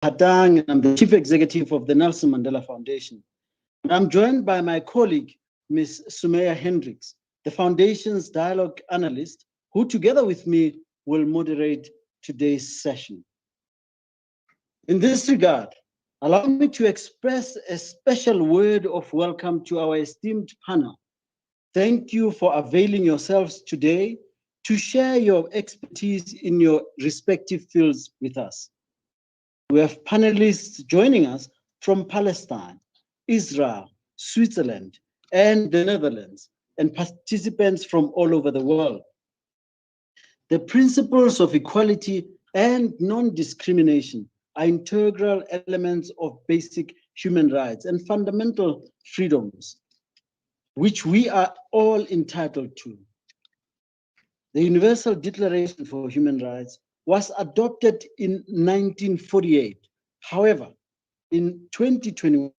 Hatang, and I'm the Chief Executive of the Nelson Mandela Foundation. And I'm joined by my colleague, Ms. Sumaya Hendricks, the Foundation's Dialogue Analyst, who together with me will moderate today's session. In this regard, allow me to express a special word of welcome to our esteemed panel. Thank you for availing yourselves today to share your expertise in your respective fields with us. We have panelists joining us from Palestine, Israel, Switzerland, and the Netherlands, and participants from all over the world. The principles of equality and non-discrimination are integral elements of basic human rights and fundamental freedoms, which we are all entitled to. The Universal Declaration for Human Rights was adopted in 1948. However, in 2021,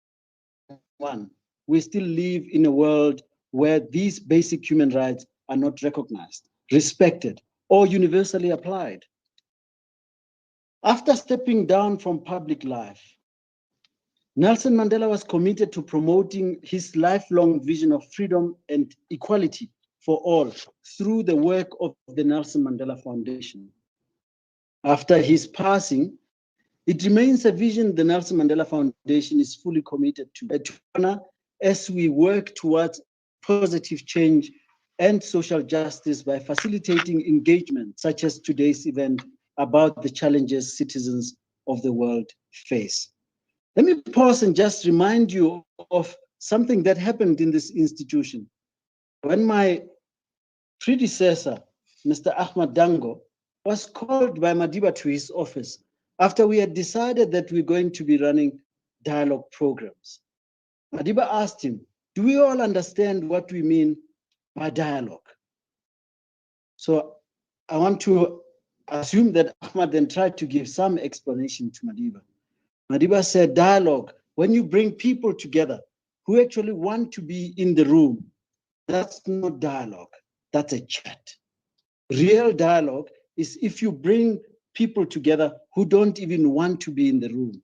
we still live in a world where these basic human rights are not recognized, respected, or universally applied. After stepping down from public life, Nelson Mandela was committed to promoting his lifelong vision of freedom and equality for all through the work of the Nelson Mandela Foundation. After his passing, it remains a vision the Nelson Mandela Foundation is fully committed to honor as we work towards positive change and social justice by facilitating engagement such as today's event about the challenges citizens of the world face. Let me pause and just remind you of something that happened in this institution. When my predecessor, Mr. Ahmad Dango, was called by Madiba to his office after we had decided that we're going to be running dialogue programs. Madiba asked him, do we all understand what we mean by dialogue? So I want to assume that Ahmad then tried to give some explanation to Madiba. Madiba said, dialogue, when you bring people together who actually want to be in the room, that's not dialogue, that's a chat. Real dialogue is if you bring people together who don't even want to be in the room.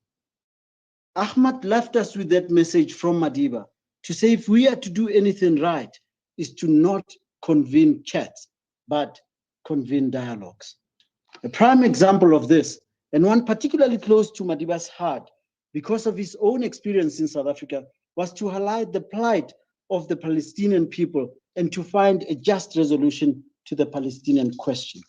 Ahmad left us with that message from Madiba to say if we are to do anything right, is to not convene chats, but convene dialogues. A prime example of this, and one particularly close to Madiba's heart because of his own experience in South Africa, was to highlight the plight of the Palestinian people and to find a just resolution to the Palestinian question.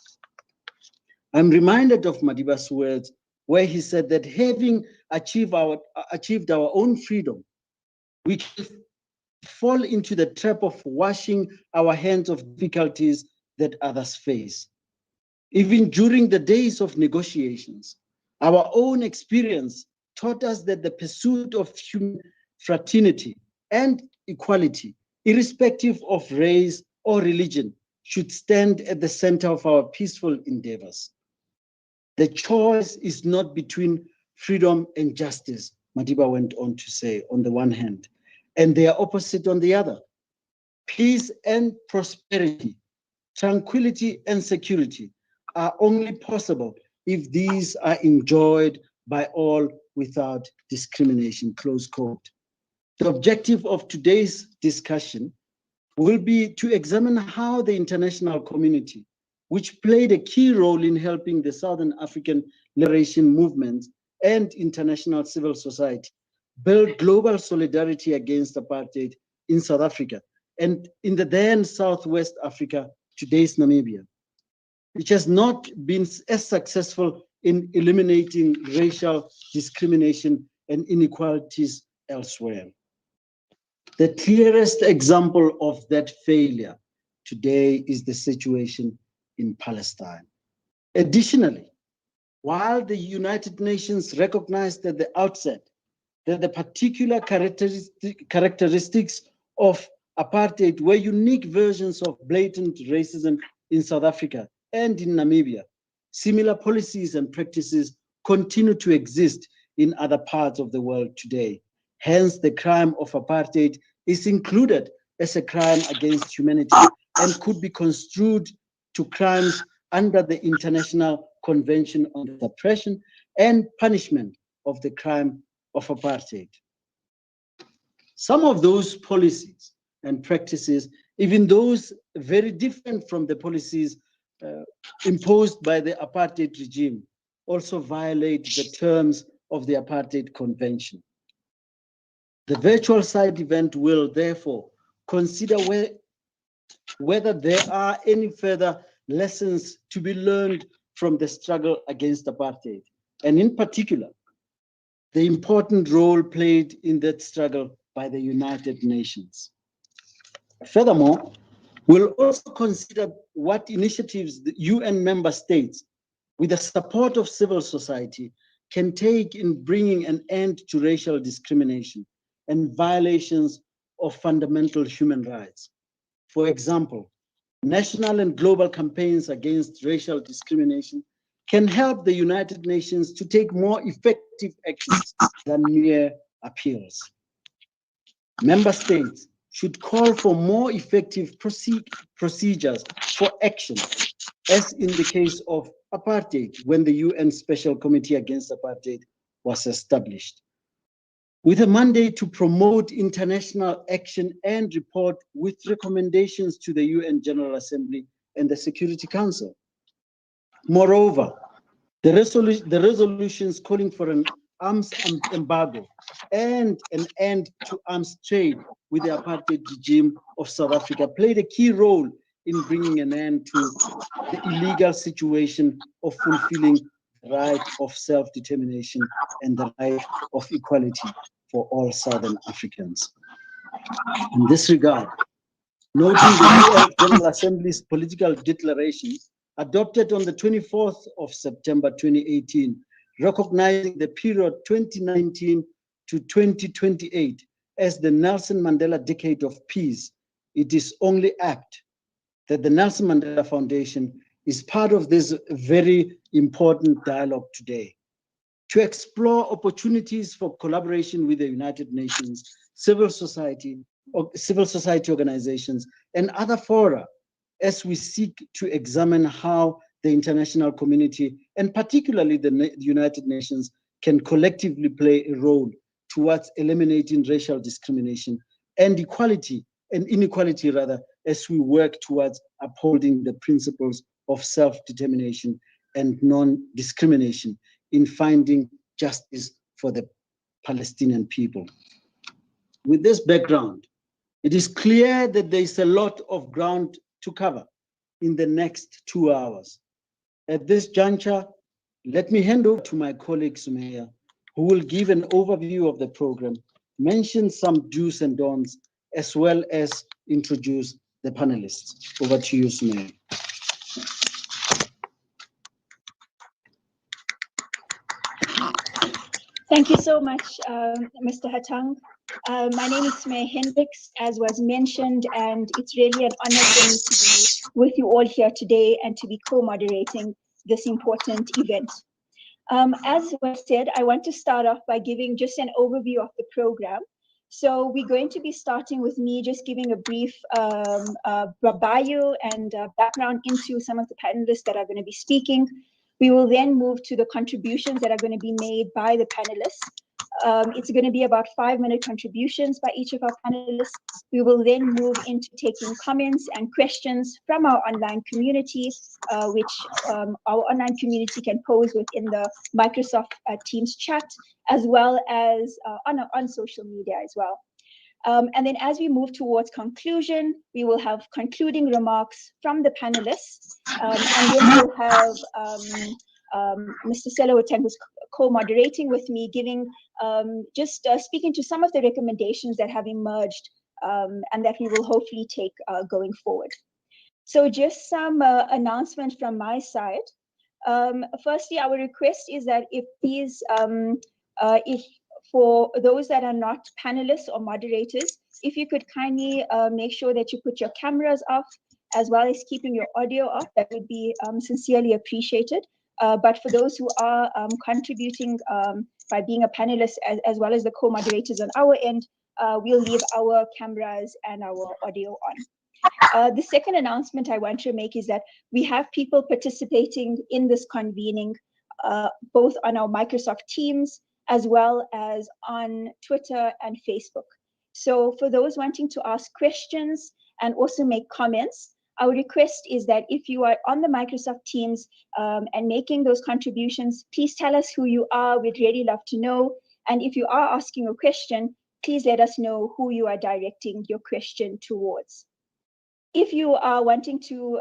I'm reminded of Madiba's words where he said that having achieved our own freedom, we can fall into the trap of washing our hands of difficulties that others face. Even during the days of negotiations, our own experience taught us that the pursuit of human fraternity and equality, irrespective of race or religion, should stand at the center of our peaceful endeavors. The choice is not between freedom and justice, Madiba went on to say, on the one hand, and they are opposite on the other. Peace and prosperity, tranquility and security are only possible if these are enjoyed by all without discrimination, close quote. The objective of today's discussion will be to examine how the international community, which played a key role in helping the Southern African liberation movement and international civil society, build global solidarity against apartheid in South Africa and in the then Southwest Africa, today's Namibia, which has not been as successful in eliminating racial discrimination and inequalities elsewhere. The clearest example of that failure today is the situation in Palestine. Additionally, while the United Nations recognized at the outset that the particular characteristics of apartheid were unique versions of blatant racism in South Africa and in Namibia, similar policies and practices continue to exist in other parts of the world today. Hence, the crime of apartheid is included as a crime against humanity and could be construed to crimes under the International Convention on the Suppression and Punishment of the crime of apartheid. Some of those policies and practices, even those very different from the policies imposed by the apartheid regime, also violate the terms of the Apartheid Convention. The virtual side event will therefore consider whether there are any further lessons to be learned from the struggle against apartheid, and in particular, the important role played in that struggle by the United Nations. Furthermore, we'll also consider what initiatives the UN member states, with the support of civil society, can take in bringing an end to racial discrimination and violations of fundamental human rights. For example, national and global campaigns against racial discrimination can help the United Nations to take more effective actions than mere appeals. Member states should call for more effective procedures for action, as in the case of apartheid, when the UN Special Committee Against Apartheid was established, with a mandate to promote international action and report with recommendations to the UN General Assembly and the Security Council. Moreover, the resolutions calling for an arms embargo and an end to arms trade with the apartheid regime of South Africa played a key role in bringing an end to the illegal situation of fulfilling the right of self-determination and the right of equality for all Southern Africans. In this regard, noting the UN General Assembly's political declaration adopted on the 24th of September 2018, recognizing the period 2019 to 2028 as the Nelson Mandela Decade of Peace, it is only apt that the Nelson Mandela Foundation is part of this very important dialogue today, to explore opportunities for collaboration with the United Nations, civil society organizations, and other fora, as we seek to examine how the international community, and particularly the United Nations, can collectively play a role towards eliminating racial discrimination and inequality rather, as we work towards upholding the principles of self-determination and non-discrimination in finding justice for the Palestinian people. With this background, it is clear that there is a lot of ground to cover in the next 2 hours. At this juncture, let me hand over to my colleague Sumaya, who will give an overview of the program, mention some do's and don'ts, as well as introduce the panelists. Over to you, Sumaya. Thank you so much, Mr. Hatang. My name is Sumaya Hendricks, as was mentioned, and it's really an honor for me to be with you all here today and to be co-moderating this important event. As was said, I want to start off by giving just an overview of the program. So we're going to be starting with me just giving a brief bio and background into some of the panelists that are going to be speaking. We will then move to the contributions that are going to be made by the panelists. It's going to be about 5-minute contributions by each of our panelists. We will then move into taking comments and questions from our online community, which our online community can pose within the Microsoft Teams chat, as well as on social media as well. And then as we move towards conclusion, we will have concluding remarks from the panelists. And then we'll have Mr. Selo Oteng, who's co-moderating with me, giving speaking to some of the recommendations that have emerged and that we will hopefully take going forward. So just some announcements from my side. Firstly, our request is that if for those that are not panelists or moderators, if you could kindly make sure that you put your cameras off, as well as keeping your audio off, that would be sincerely appreciated. But for those who are contributing by being a panelist, as well as the co-moderators on our end, we'll leave our cameras and our audio on. The second announcement I want to make is that we have people participating in this convening, both on our Microsoft Teams as well as on Twitter and Facebook. So for those wanting to ask questions and also make comments, our request is that if you are on the Microsoft Teams and making those contributions, please tell us who you are. We'd really love to know. And if you are asking a question, please let us know who you are directing your question towards. If you are wanting to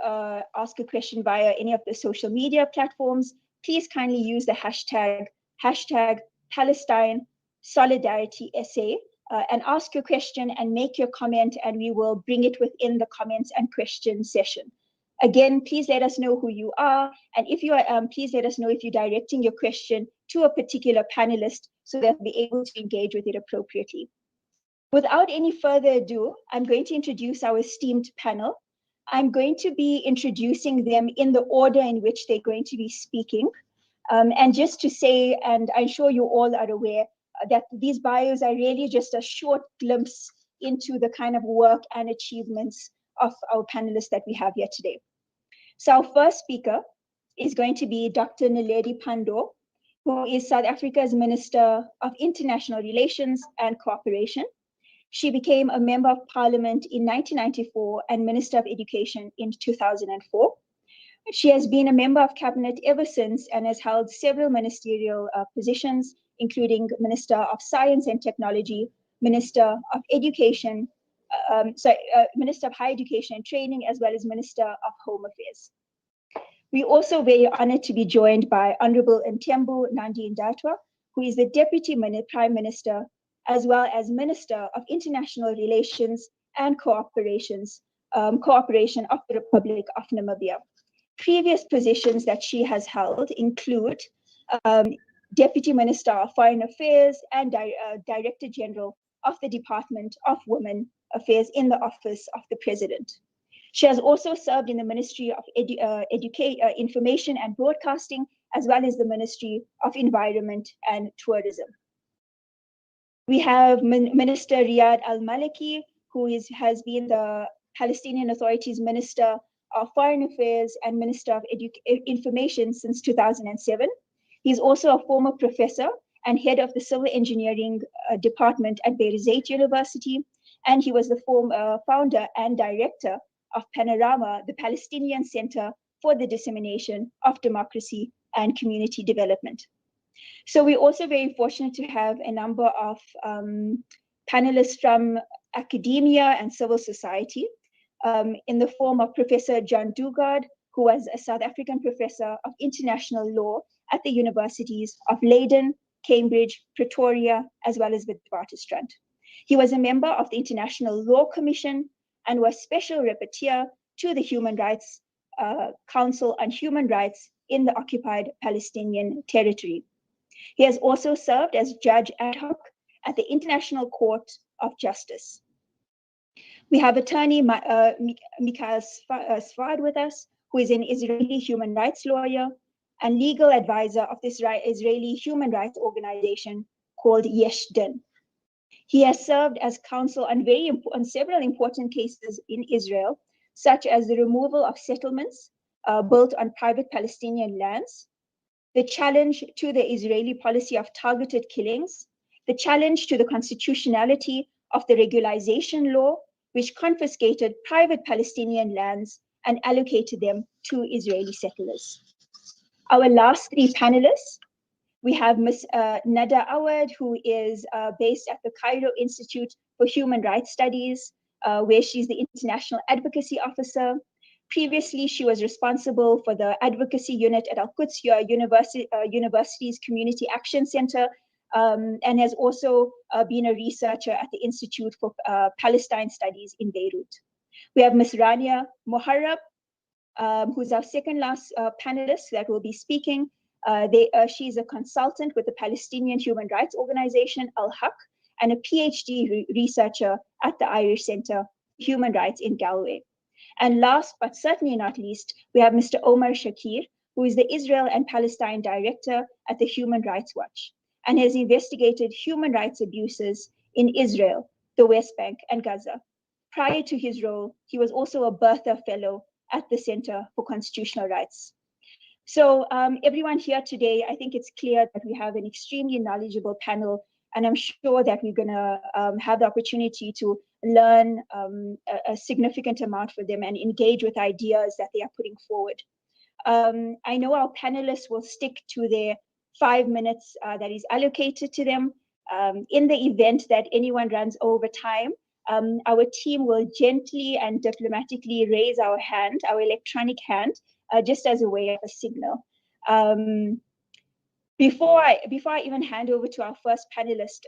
ask a question via any of the social media platforms, please kindly use the hashtag Palestine Solidarity SA and ask your question and make your comment, and we will bring it within the comments and question session. Again, please let us know who you are, and if you are, please let us know if you're directing your question to a particular panelist so that we'll be able to engage with it appropriately. Without any further ado, I'm going to introduce our esteemed panel. I'm going to be introducing them in the order in which they're going to be speaking. And just to say, and I'm sure you all are aware, that these bios are really just a short glimpse into the kind of work and achievements of our panelists that we have here today. So our first speaker is going to be Dr. Naledi Pandor, who is South Africa's Minister of International Relations and Cooperation. She became a Member of Parliament in 1994 and Minister of Education in 2004. She has been a Member of Cabinet ever since and has held several ministerial positions, including Minister of Science and Technology, Minister of Education, Minister of Higher Education and Training, as well as Minister of Home Affairs. We're also very honored to be joined by Honorable Ntembu Nandi-Ndaitwah, who is the Deputy Prime Minister, as well as Minister of International Relations and Cooperation of the Republic of Namibia. Previous positions that she has held include Deputy Minister of Foreign Affairs and Director General of the Department of Women Affairs in the Office of the President. She has also served in the Ministry of Information and Broadcasting, as well as the Ministry of Environment and Tourism. We have Minister Riyad Al-Maliki, who has been the Palestinian Authority's Minister of Foreign Affairs and Minister of Information since 2007. He's also a former professor and head of the Civil Engineering Department at Beirut University, and he was the former founder and director of Panorama, the Palestinian Center for the Dissemination of Democracy and Community Development. So we're also very fortunate to have a number of panelists from academia and civil society, in the form of Professor John Dugard, who was a South African professor of international law at the universities of Leiden, Cambridge, Pretoria, as well as Witwatersrand. He was a member of the International Law Commission and was special rapporteur to the Human Rights Council on Human Rights in the occupied Palestinian territory. He has also served as judge ad hoc at the International Court of Justice. We have attorney Mikhail Sfard with us, who is an Israeli human rights lawyer and legal advisor of this Israeli human rights organization called Yesh Din. He has served as counsel on several important cases in Israel, such as the removal of settlements built on private Palestinian lands, the challenge to the Israeli policy of targeted killings, the challenge to the constitutionality of the regularization law, which confiscated private Palestinian lands and allocated them to Israeli settlers. Our last three panelists, we have Ms. Nada Awad, who is based at the Cairo Institute for Human Rights Studies, where she's the International Advocacy Officer. Previously, she was responsible for the advocacy unit at Al-Quds University's Community Action Center, and has also been a researcher at the Institute for Palestine Studies in Beirut. We have Ms. Rania Moharrab, who's our second last panelist that will be speaking. She's a consultant with the Palestinian human rights organization Al-Haq and a PhD researcher at the Irish Center for Human Rights in Galway. And last but certainly not least, we have Mr. Omar Shakir, who is the Israel and Palestine Director at the Human Rights Watch and has investigated human rights abuses in Israel, the West Bank, and Gaza. Prior to his role, he was also a Bertha Fellow at the Center for Constitutional Rights. So everyone here today, I think it's clear that we have an extremely knowledgeable panel, and I'm sure that we're going to have the opportunity to learn a significant amount from them and engage with ideas that they are putting forward. I know our panelists will stick to their 5 minutes that is allocated to them. In the event that anyone runs over time, our team will gently and diplomatically raise our hand, our electronic hand, just as a way of a signal. Before I even hand over to our first panelist,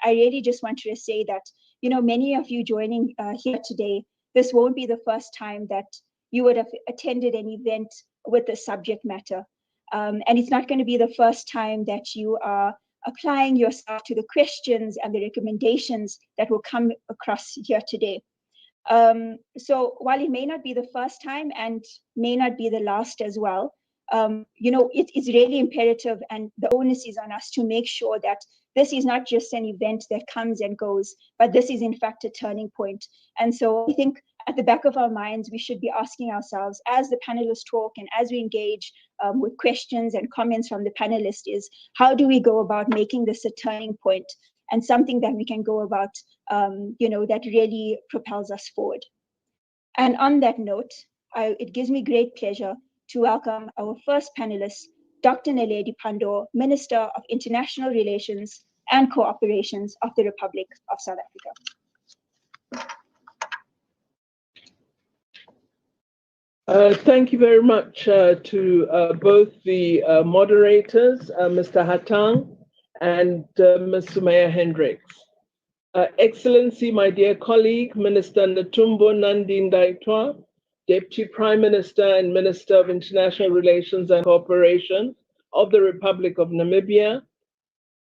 I really just want to say that, you know, many of you joining here today, this won't be the first time that you would have attended an event with the subject matter. And it's not going to be the first time that you are applying yourself to the questions and the recommendations that will come across here today. So while it may not be the first time and may not be the last as well, you know, it's really imperative, and the onus is on us to make sure that this is not just an event that comes and goes, but this is in fact a turning point. And so I think at the back of our minds, we should be asking ourselves, as the panelists talk and as we engage with questions and comments from the panelists, is how do we go about making this a turning point and something that we can go about, you know, that really propels us forward. And on that note, it gives me great pleasure to welcome our first panelist, Dr. Naledi Pandor, Minister of International Relations and Cooperations of the Republic of South Africa. Thank you very much to both the moderators, Mr. Hatang and Ms. Sumaya Hendricks. Excellency, my dear colleague, Minister Netumbo Nandi-Ndaitwah, Deputy Prime Minister and Minister of International Relations and Cooperation of the Republic of Namibia,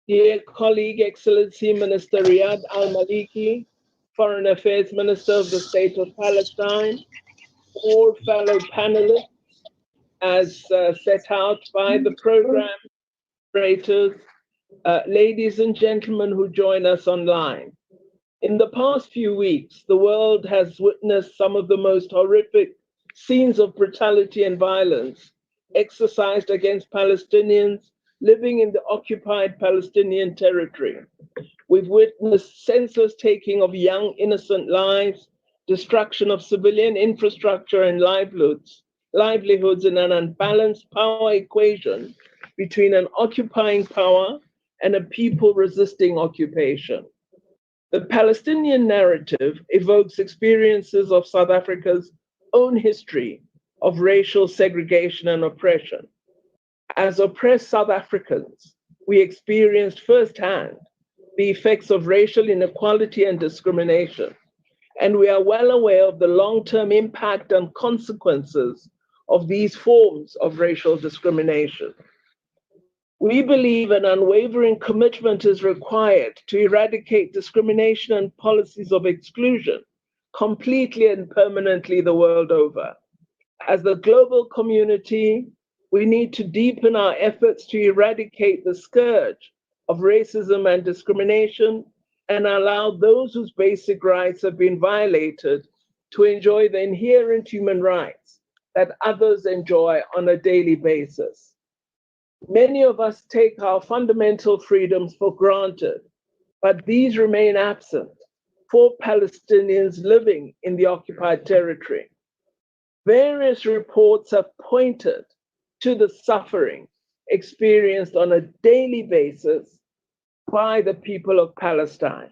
dear colleague, Excellency Minister Riyad Al-Maliki, Foreign Affairs Minister of the State of Palestine, all fellow panelists, as set out by the program operators, ladies and gentlemen who join us online. In the past few weeks, the world has witnessed some of the most horrific scenes of brutality and violence exercised against Palestinians living in the occupied Palestinian territory. We've witnessed senseless taking of young, innocent lives, destruction of civilian infrastructure and livelihoods in an unbalanced power equation between an occupying power and a people resisting occupation. The Palestinian narrative evokes experiences of South Africa's own history of racial segregation and oppression. As oppressed South Africans, we experienced firsthand the effects of racial inequality and discrimination, and we are well aware of the long-term impact and consequences of these forms of racial discrimination. We believe an unwavering commitment is required to eradicate discrimination and policies of exclusion completely and permanently the world over. As the global community, we need to deepen our efforts to eradicate the scourge of racism and discrimination and allow those whose basic rights have been violated to enjoy the inherent human rights that others enjoy on a daily basis. Many of us take our fundamental freedoms for granted, but these remain absent for Palestinians living in the occupied territory. Various reports have pointed to the suffering experienced on a daily basis by the people of Palestine.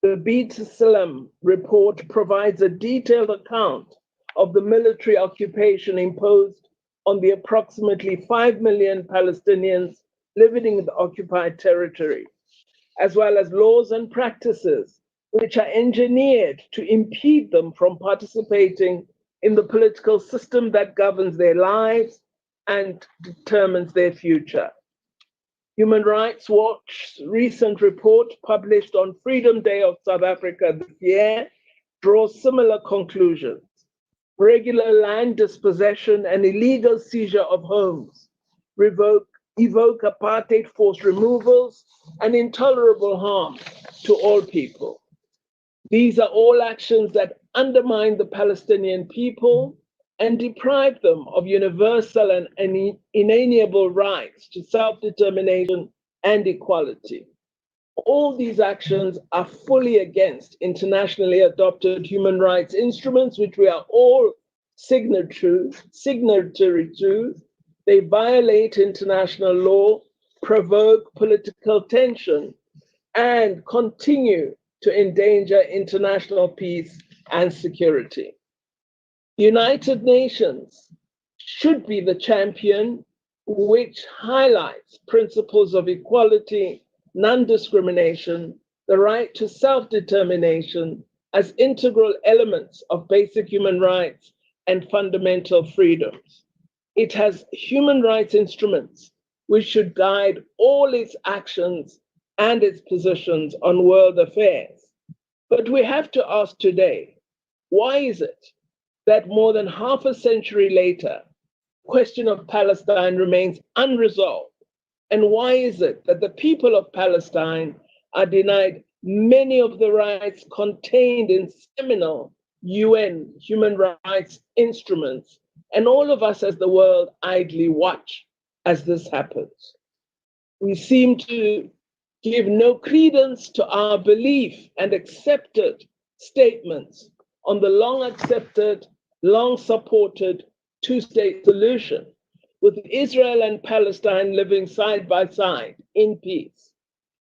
The B'Tselem report provides a detailed account of the military occupation imposed on the approximately 5 million Palestinians living in the occupied territory, as well as laws and practices which are engineered to impede them from participating in the political system that governs their lives and determines their future. Human Rights Watch's recent report published on Freedom Day of South Africa this year draws similar conclusions. Regular land dispossession and illegal seizure of homes evoke apartheid forced removals and intolerable harm to all people. These are all actions that undermine the Palestinian people and deprive them of universal and inalienable rights to self-determination and equality. All these actions are fully against internationally adopted human rights instruments, which we are all signatory to. They violate international law, provoke political tension, and continue to endanger international peace and security. The United Nations should be the champion which highlights principles of equality, non-discrimination, the right to self-determination as integral elements of basic human rights and fundamental freedoms. It has human rights instruments which should guide all its actions and its positions on world affairs. But we have to ask today, why is it that more than half a century later, the question of Palestine remains unresolved? And why is it that the people of Palestine are denied many of the rights contained in seminal UN human rights instruments, and all of us as the world idly watch as this happens? We seem to give no credence to our belief and accepted statements on the long accepted, long supported two-state solution, with Israel and Palestine living side by side in peace.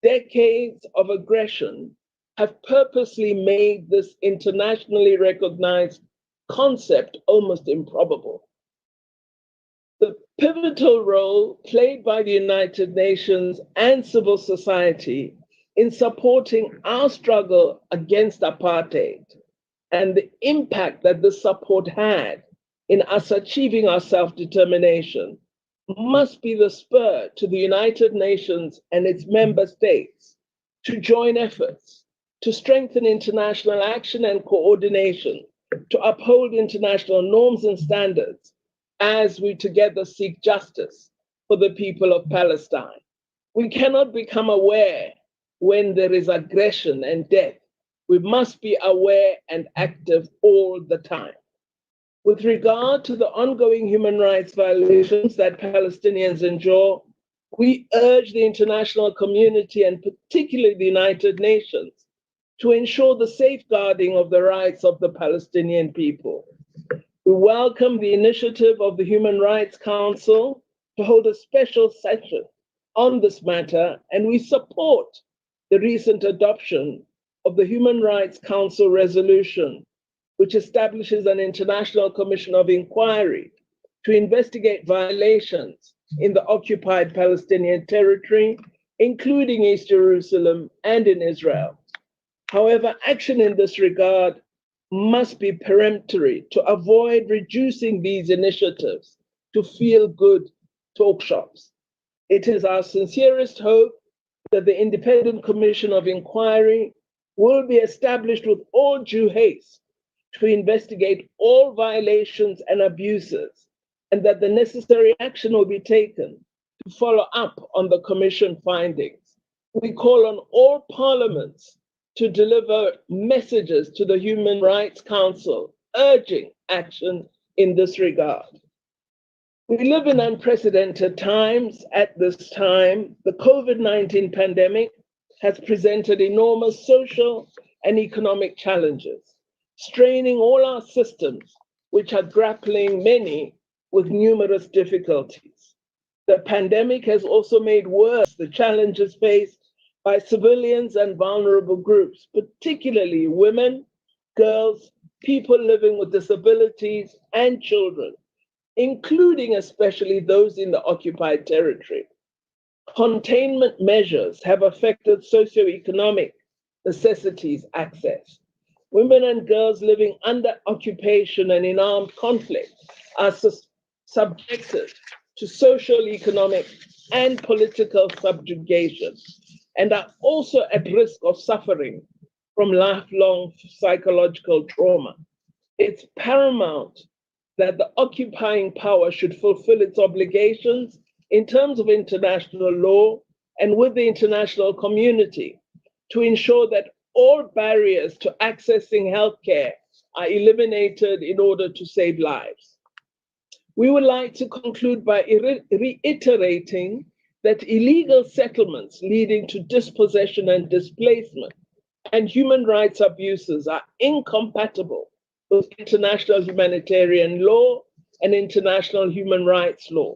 Decades of aggression have purposely made this internationally recognized concept almost improbable. The pivotal role played by the United Nations and civil society in supporting our struggle against apartheid and the impact that this support had in us achieving our self-determination must be the spur to the United Nations and its member states to join efforts to strengthen international action and coordination, to uphold international norms and standards as we together seek justice for the people of Palestine. We cannot become aware when there is aggression and death. We must be aware and active all the time. With regard to the ongoing human rights violations that Palestinians endure, we urge the international community and particularly the United Nations to ensure the safeguarding of the rights of the Palestinian people. We welcome the initiative of the Human Rights Council to hold a special session on this matter, and we support the recent adoption of the Human Rights Council resolution, which establishes an international commission of inquiry to investigate violations in the occupied Palestinian territory, including East Jerusalem and in Israel. However, action in this regard must be peremptory to avoid reducing these initiatives to feel-good talk shops. It is our sincerest hope that the Independent Commission of Inquiry will be established with all due haste to investigate all violations and abuses, and that the necessary action will be taken to follow up on the Commission findings. We call on all parliaments to deliver messages to the Human Rights Council, urging action in this regard. We live in unprecedented times. At this time, the COVID-19 pandemic has presented enormous social and economic challenges, straining all our systems, which are grappling many with numerous difficulties. The pandemic has also made worse the challenges faced by civilians and vulnerable groups, particularly women, girls, people living with disabilities, and children, including especially those in the occupied territory. Containment measures have affected socioeconomic necessities access. Women and girls living under occupation and in armed conflict are subjected to social, economic, and political subjugation, and are also at risk of suffering from lifelong psychological trauma. It's paramount that the occupying power should fulfill its obligations in terms of international law and with the international community to ensure that all barriers to accessing healthcare are eliminated in order to save lives. We would like to conclude by reiterating that illegal settlements leading to dispossession and displacement and human rights abuses are incompatible with international humanitarian law and international human rights law.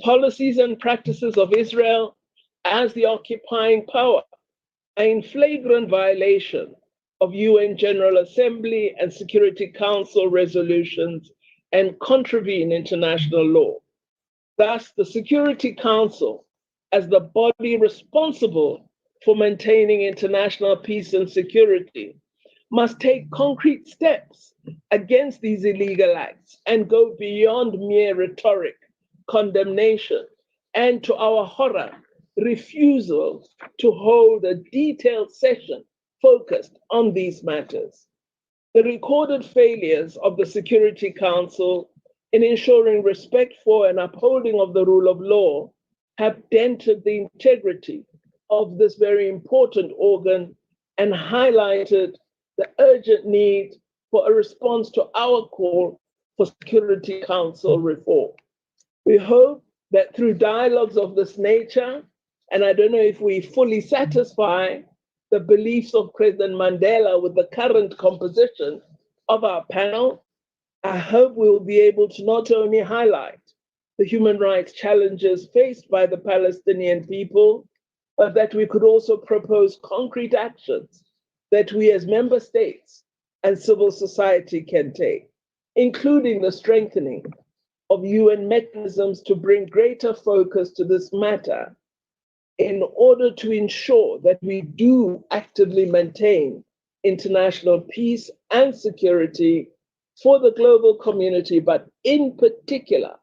Policies and practices of Israel as the occupying power are in flagrant violation of UN General Assembly and Security Council resolutions and contravene international law. Thus, the Security Council, as the body responsible for maintaining international peace and security, must take concrete steps against these illegal acts and go beyond mere rhetoric, condemnation, and to our horror, refusal to hold a detailed session focused on these matters. The recorded failures of the Security Council in ensuring respect for and upholding of the rule of law have dented the integrity of this very important organ and highlighted the urgent need for a response to our call for Security Council reform. We hope that through dialogues of this nature, and I don't know if we fully satisfy the beliefs of President Mandela with the current composition of our panel, I hope we will be able to not only highlight the human rights challenges faced by the Palestinian people, but that we could also propose concrete actions that we as member states and civil society can take, including the strengthening of UN mechanisms to bring greater focus to this matter in order to ensure that we do actively maintain international peace and security for the global community, but in particular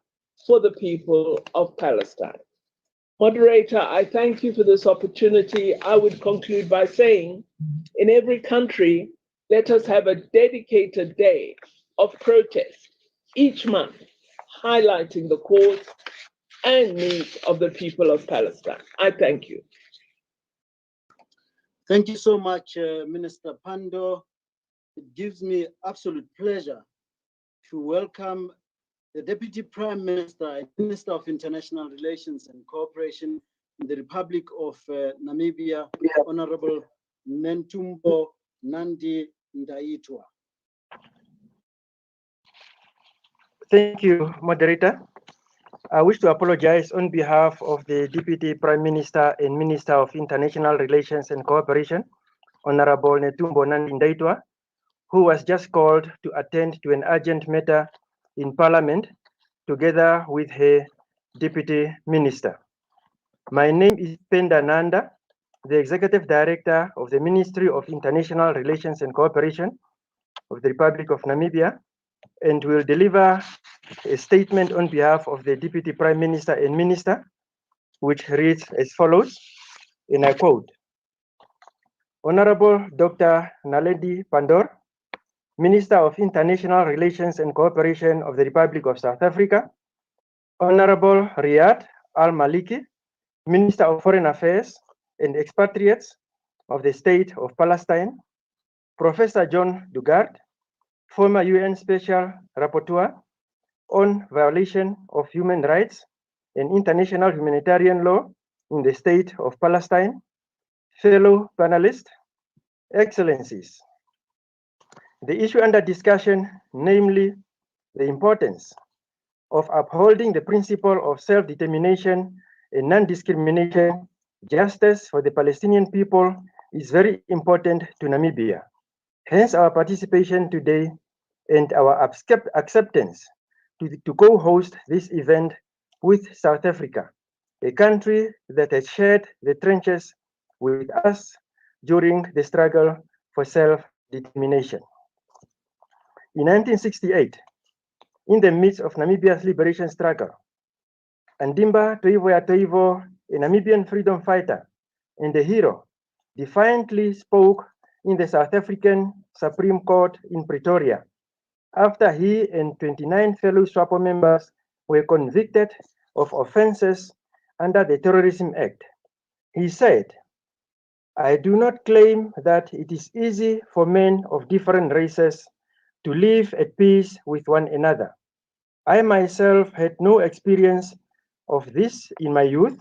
for the people of Palestine. Moderator, I thank you for this opportunity. I would conclude by saying, in every country, let us have a dedicated day of protest each month, highlighting the cause and needs of the people of Palestine. I thank you. Thank you so much, Minister Pando. It gives me absolute pleasure to welcome the Deputy Prime Minister and Minister of International Relations and Cooperation in the Republic of Namibia, Honorable Nentumbo Nandi Ndaitwa. Thank you, Moderator. I wish to apologize on behalf of the Deputy Prime Minister and Minister of International Relations and Cooperation, Honorable Netumbo Nandi Ndaitwa, who was just called to attend to an urgent matter in Parliament together with her Deputy Minister. My name is Penda Nanda, the Executive Director of the Ministry of International Relations and Cooperation of the Republic of Namibia, and will deliver a statement on behalf of the Deputy Prime Minister and Minister, which reads as follows, and I quote, Honorable Dr. Naledi Pandor, Minister of International Relations and Cooperation of the Republic of South Africa, Honorable Riyad Al-Maliki, Minister of Foreign Affairs and Expatriates of the State of Palestine, Professor John Dugard, former UN Special Rapporteur on violation of human rights and international humanitarian law in the State of Palestine, fellow panelists, Excellencies. The issue under discussion, namely the importance of upholding the principle of self-determination and non-discrimination, justice for the Palestinian people, is very important to Namibia. Hence our participation today and our acceptance to co-host this event with South Africa, a country that has shared the trenches with us during the struggle for self-determination. In 1968, in the midst of Namibia's liberation struggle, Andimba Toivoya Toivo, a Namibian freedom fighter and a hero, defiantly spoke in the South African Supreme Court in Pretoria after he and 29 fellow SWAPO members were convicted of offenses under the Terrorism Act. He said, I do not claim that it is easy for men of different races to live at peace with one another. I myself had no experience of this in my youth,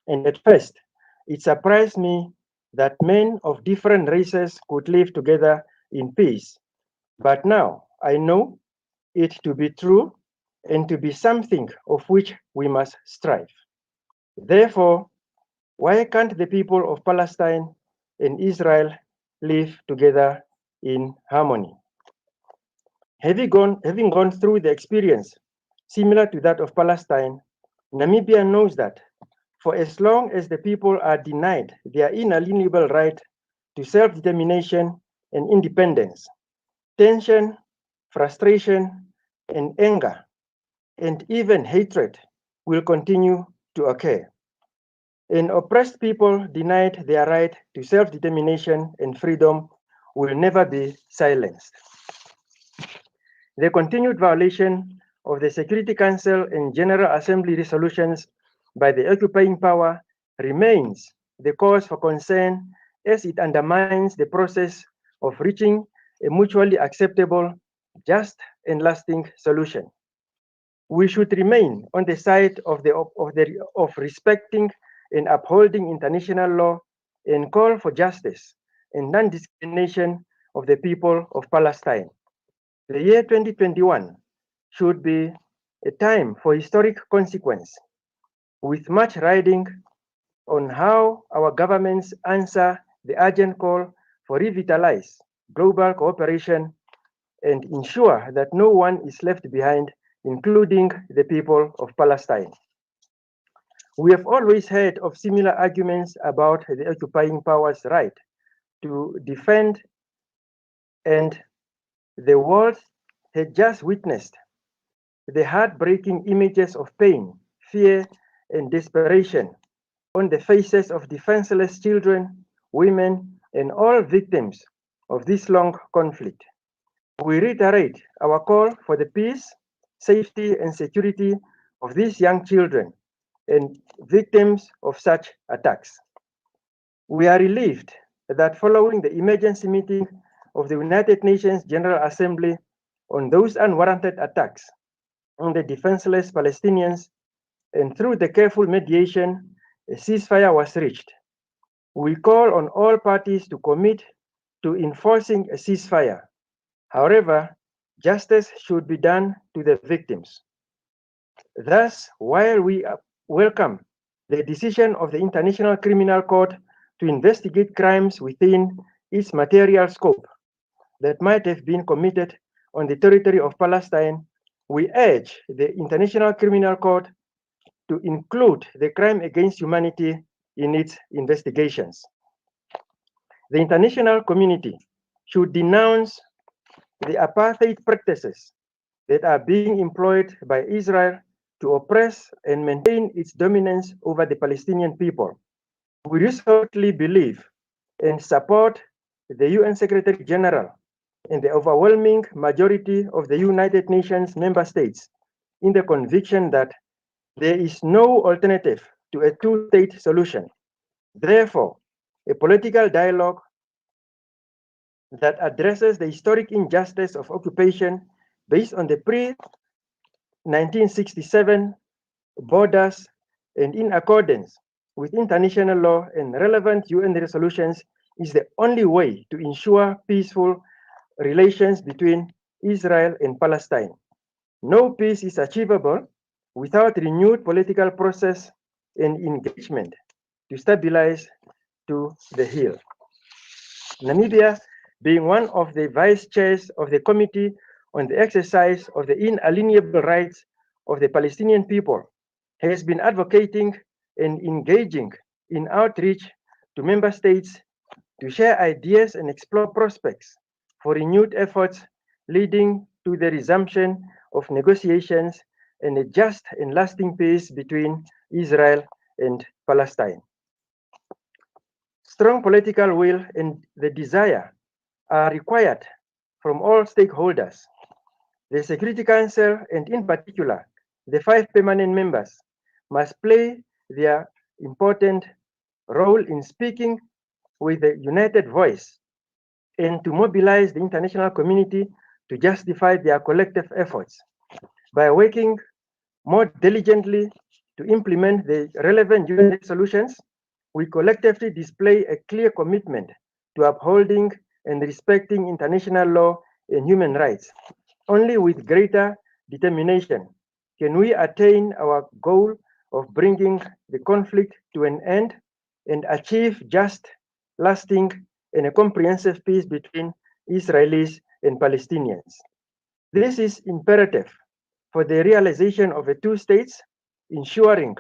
and at first it surprised me that men of different races could live together in peace. But now I know it to be true and to be something of which we must strive. Therefore, why can't the people of Palestine and Israel live together in harmony? Having gone through the experience similar to that of Palestine, Namibia knows that for as long as the people are denied their inalienable right to self-determination and independence, tension, frustration, and anger, and even hatred will continue to occur. And oppressed people denied their right to self-determination and freedom will never be silenced. The continued violation of the Security Council and General Assembly resolutions by the occupying power remains the cause for concern, as it undermines the process of reaching a mutually acceptable, just, and lasting solution. We should remain on the side of respecting and upholding international law and call for justice and non-discrimination of the people of Palestine. The year 2021 should be a time for historic consequence, with much riding on how our governments answer the urgent call for revitalize global cooperation and ensure that no one is left behind, including the people of Palestine. We have always heard of similar arguments about the occupying power's right to defend, and the world had just witnessed the heartbreaking images of pain, fear, and desperation on the faces of defenseless children, women, and all victims of this long conflict. We reiterate our call for the peace, safety, and security of these young children and victims of such attacks. We are relieved that following the emergency meeting of the United Nations General Assembly on those unwarranted attacks on the defenseless Palestinians, and through the careful mediation, a ceasefire was reached. We call on all parties to commit to enforcing a ceasefire. However, justice should be done to the victims. Thus, while we welcome the decision of the International Criminal Court to investigate crimes within its material scope that might have been committed on the territory of Palestine, we urge the International Criminal Court to include the crime against humanity in its investigations. The international community should denounce the apartheid practices that are being employed by Israel to oppress and maintain its dominance over the Palestinian people. We resolutely believe and support the UN Secretary General and the overwhelming majority of the United Nations member states in the conviction that there is no alternative to a two-state solution. Therefore, a political dialogue that addresses the historic injustice of occupation based on the pre-1967 borders and in accordance with international law and relevant UN resolutions is the only way to ensure peaceful relations between Israel and Palestine. No peace is achievable without renewed political process and engagement to stabilize to the hill. Namibia, being one of the vice chairs of the Committee on the Exercise of the Inalienable Rights of the Palestinian People, has been advocating and engaging in outreach to member states to share ideas and explore prospects for renewed efforts leading to the resumption of negotiations and a just and lasting peace between Israel and Palestine. Strong political will and the desire are required from all stakeholders. The Security Council, and in particular, the 5 permanent members, must play their important role in speaking with a united voice and to mobilize the international community to justify their collective efforts. by working more diligently to implement the relevant UN resolutions, we collectively display a clear commitment to upholding and respecting international law and human rights. Only with greater determination can we attain our goal of bringing the conflict to an end and achieve just, lasting, and a comprehensive peace between Israelis and Palestinians. This is imperative for the realization of a two states, ensuring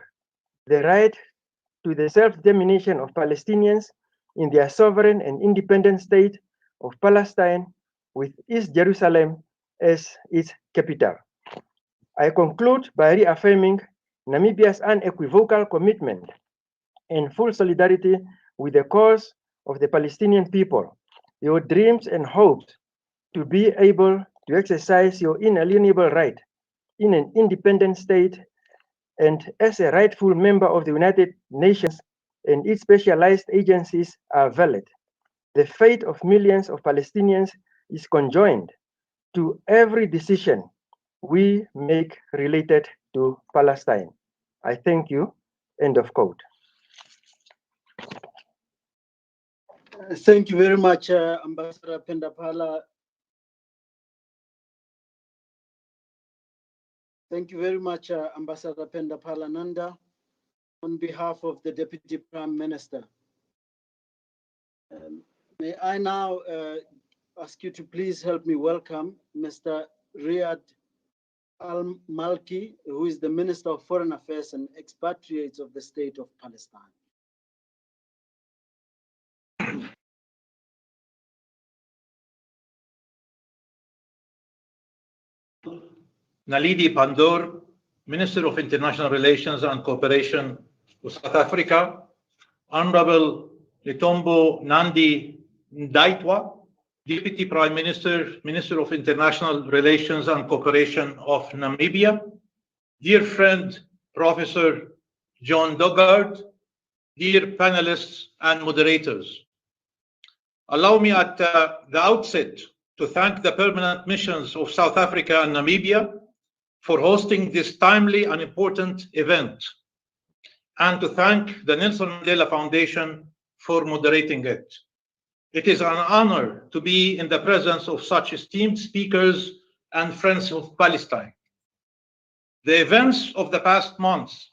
the right to the self-determination of Palestinians in their sovereign and independent state of Palestine, with East Jerusalem as its capital. I conclude by reaffirming Namibia's unequivocal commitment and full solidarity with the cause of the Palestinian people, your dreams and hopes to be able to exercise your inalienable right in an independent state and as a rightful member of the United Nations and its specialized agencies are valid. The fate of millions of Palestinians is conjoined to every decision we make related to Palestine. I thank you. End of quote. Thank you very much, Ambassador Pendapala. Thank you very much, Ambassador Pendapala Nanda, on behalf of the Deputy Prime Minister. May I now ask you to please help me welcome Mr. Riyad Al-Malki, who is the Minister of Foreign Affairs and Expatriates of the State of Palestine. Naledi Pandor, Minister of International Relations and Cooperation of South Africa, Honorable Letombo Nandi Ndaitwa, Deputy Prime Minister, Minister of International Relations and Cooperation of Namibia, dear friend Professor John Dugard, dear panelists and moderators. Allow me at the outset to thank the permanent missions of South Africa and Namibia for hosting this timely and important event, and to thank the Nelson Mandela Foundation for moderating it. It is an honor to be in the presence of such esteemed speakers and friends of Palestine. The events of the past months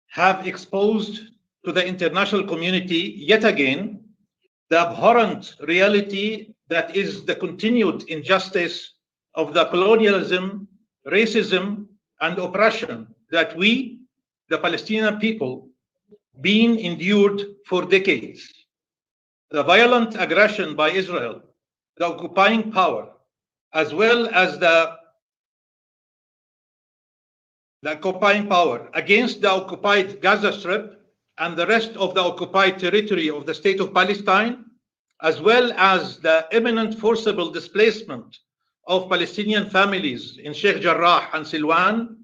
have exposed to the international community yet again the abhorrent reality that is the continued injustice of the colonialism, racism, and oppression that we, the Palestinian people, been endured for decades. The violent aggression by Israel, the occupying power, as well as the occupying power against the occupied Gaza Strip and the rest of the occupied territory of the State of Palestine, as well as the imminent forcible displacement of Palestinian families in Sheikh Jarrah and Silwan,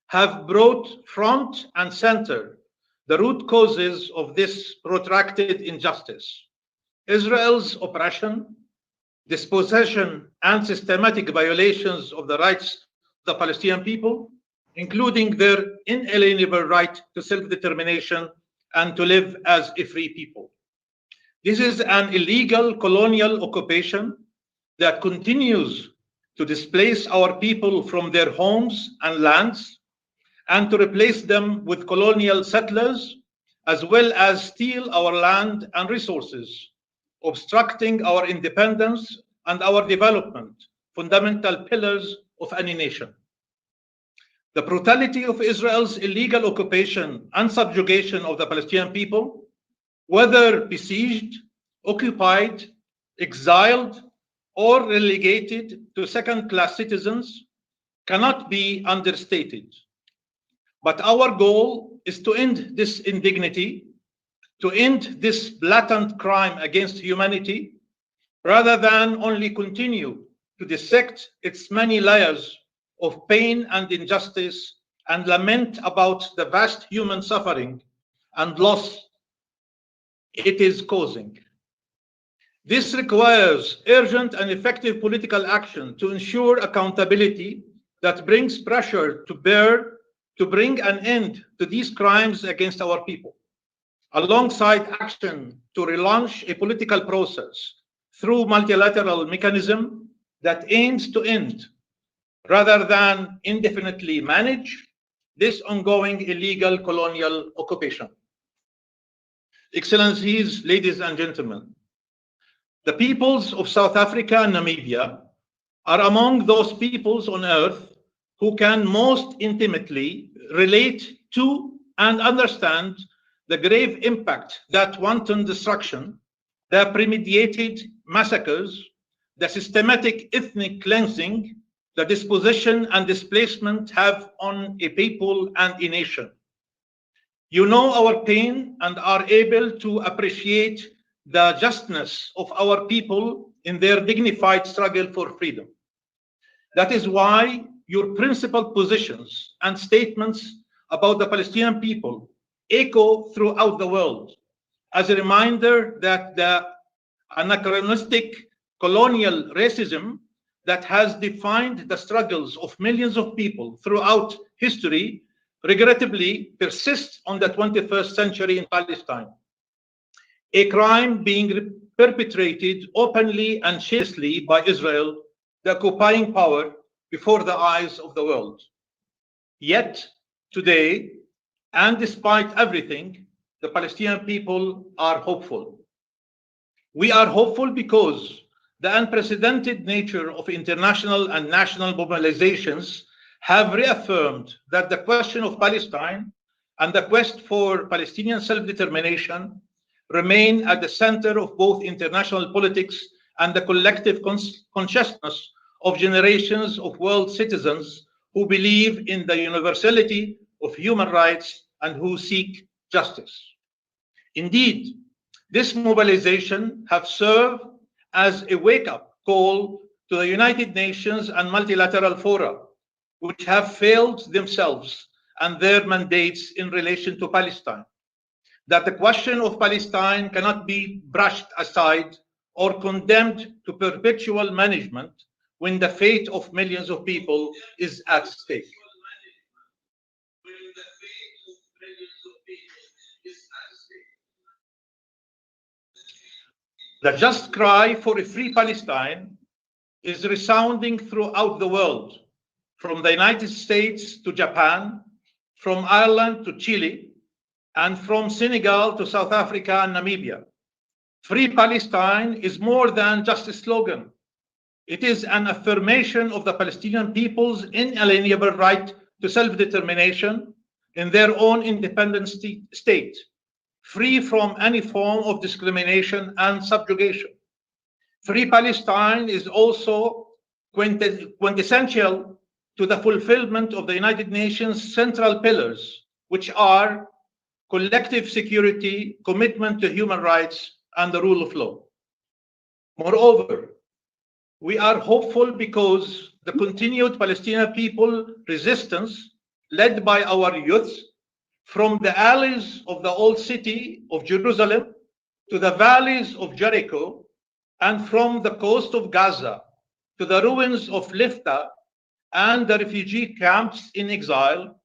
have brought front and center the root causes of this protracted injustice: Israel's oppression, dispossession, and systematic violations of the rights of the Palestinian people, including their inalienable right to self-determination and to live as a free people. This is an illegal colonial occupation that continues to displace our people from their homes and lands and to replace them with colonial settlers, as well as steal our land and resources, obstructing our independence and our development, fundamental pillars of any nation. The brutality of Israel's illegal occupation and subjugation of the Palestinian people, whether besieged, occupied, exiled, or relegated to second-class citizens, cannot be understated. But our goal is to end this indignity, to end this blatant crime against humanity, rather than only continue to dissect its many layers of pain and injustice and lament about the vast human suffering and loss it is causing. This requires urgent and effective political action to ensure accountability that brings pressure to bear to bring an end to these crimes against our people, alongside action to relaunch a political process through multilateral mechanism that aims to end, rather than indefinitely manage, this ongoing illegal colonial occupation. Excellencies, ladies and gentlemen, the peoples of South Africa and Namibia are among those peoples on earth who can most intimately relate to and understand the grave impact that wanton destruction, the premeditated massacres, the systematic ethnic cleansing, the dispossession and displacement have on a people and a nation. You know our pain and are able to appreciate the justness of our people in their dignified struggle for freedom. That is why your principal positions and statements about the Palestinian people echo throughout the world as a reminder that the anachronistic colonial racism that has defined the struggles of millions of people throughout history regrettably persists on the 21st century in Palestine. A crime being perpetrated openly and shamelessly by Israel, the occupying power, before the eyes of the world. Yet, today, and despite everything, the Palestinian people are hopeful. We are hopeful because the unprecedented nature of international and national mobilizations have reaffirmed that the question of Palestine and the quest for Palestinian self-determination remain at the center of both international politics and the collective consciousness of generations of world citizens who believe in the universality of human rights and who seek justice. Indeed, this mobilization has served as a wake-up call to the United Nations and multilateral fora, which have failed themselves and their mandates in relation to Palestine, that the question of Palestine cannot be brushed aside or condemned to perpetual management when the fate of millions of people is at stake. The just cry for a free Palestine is resounding throughout the world, from the United States to Japan, from Ireland to Chile, and from Senegal to South Africa and Namibia. Free Palestine is more than just a slogan. It is an affirmation of the Palestinian people's inalienable right to self-determination in their own independent state, free from any form of discrimination and subjugation. Free Palestine is also quintessential to the fulfillment of the United Nations central pillars, which are collective security, commitment to human rights, and the rule of law. Moreover, we are hopeful because the continued Palestinian people resistance, led by our youth, from the alleys of the old city of Jerusalem to the valleys of Jericho, and from the coast of Gaza to the ruins of Lifta and the refugee camps in exile,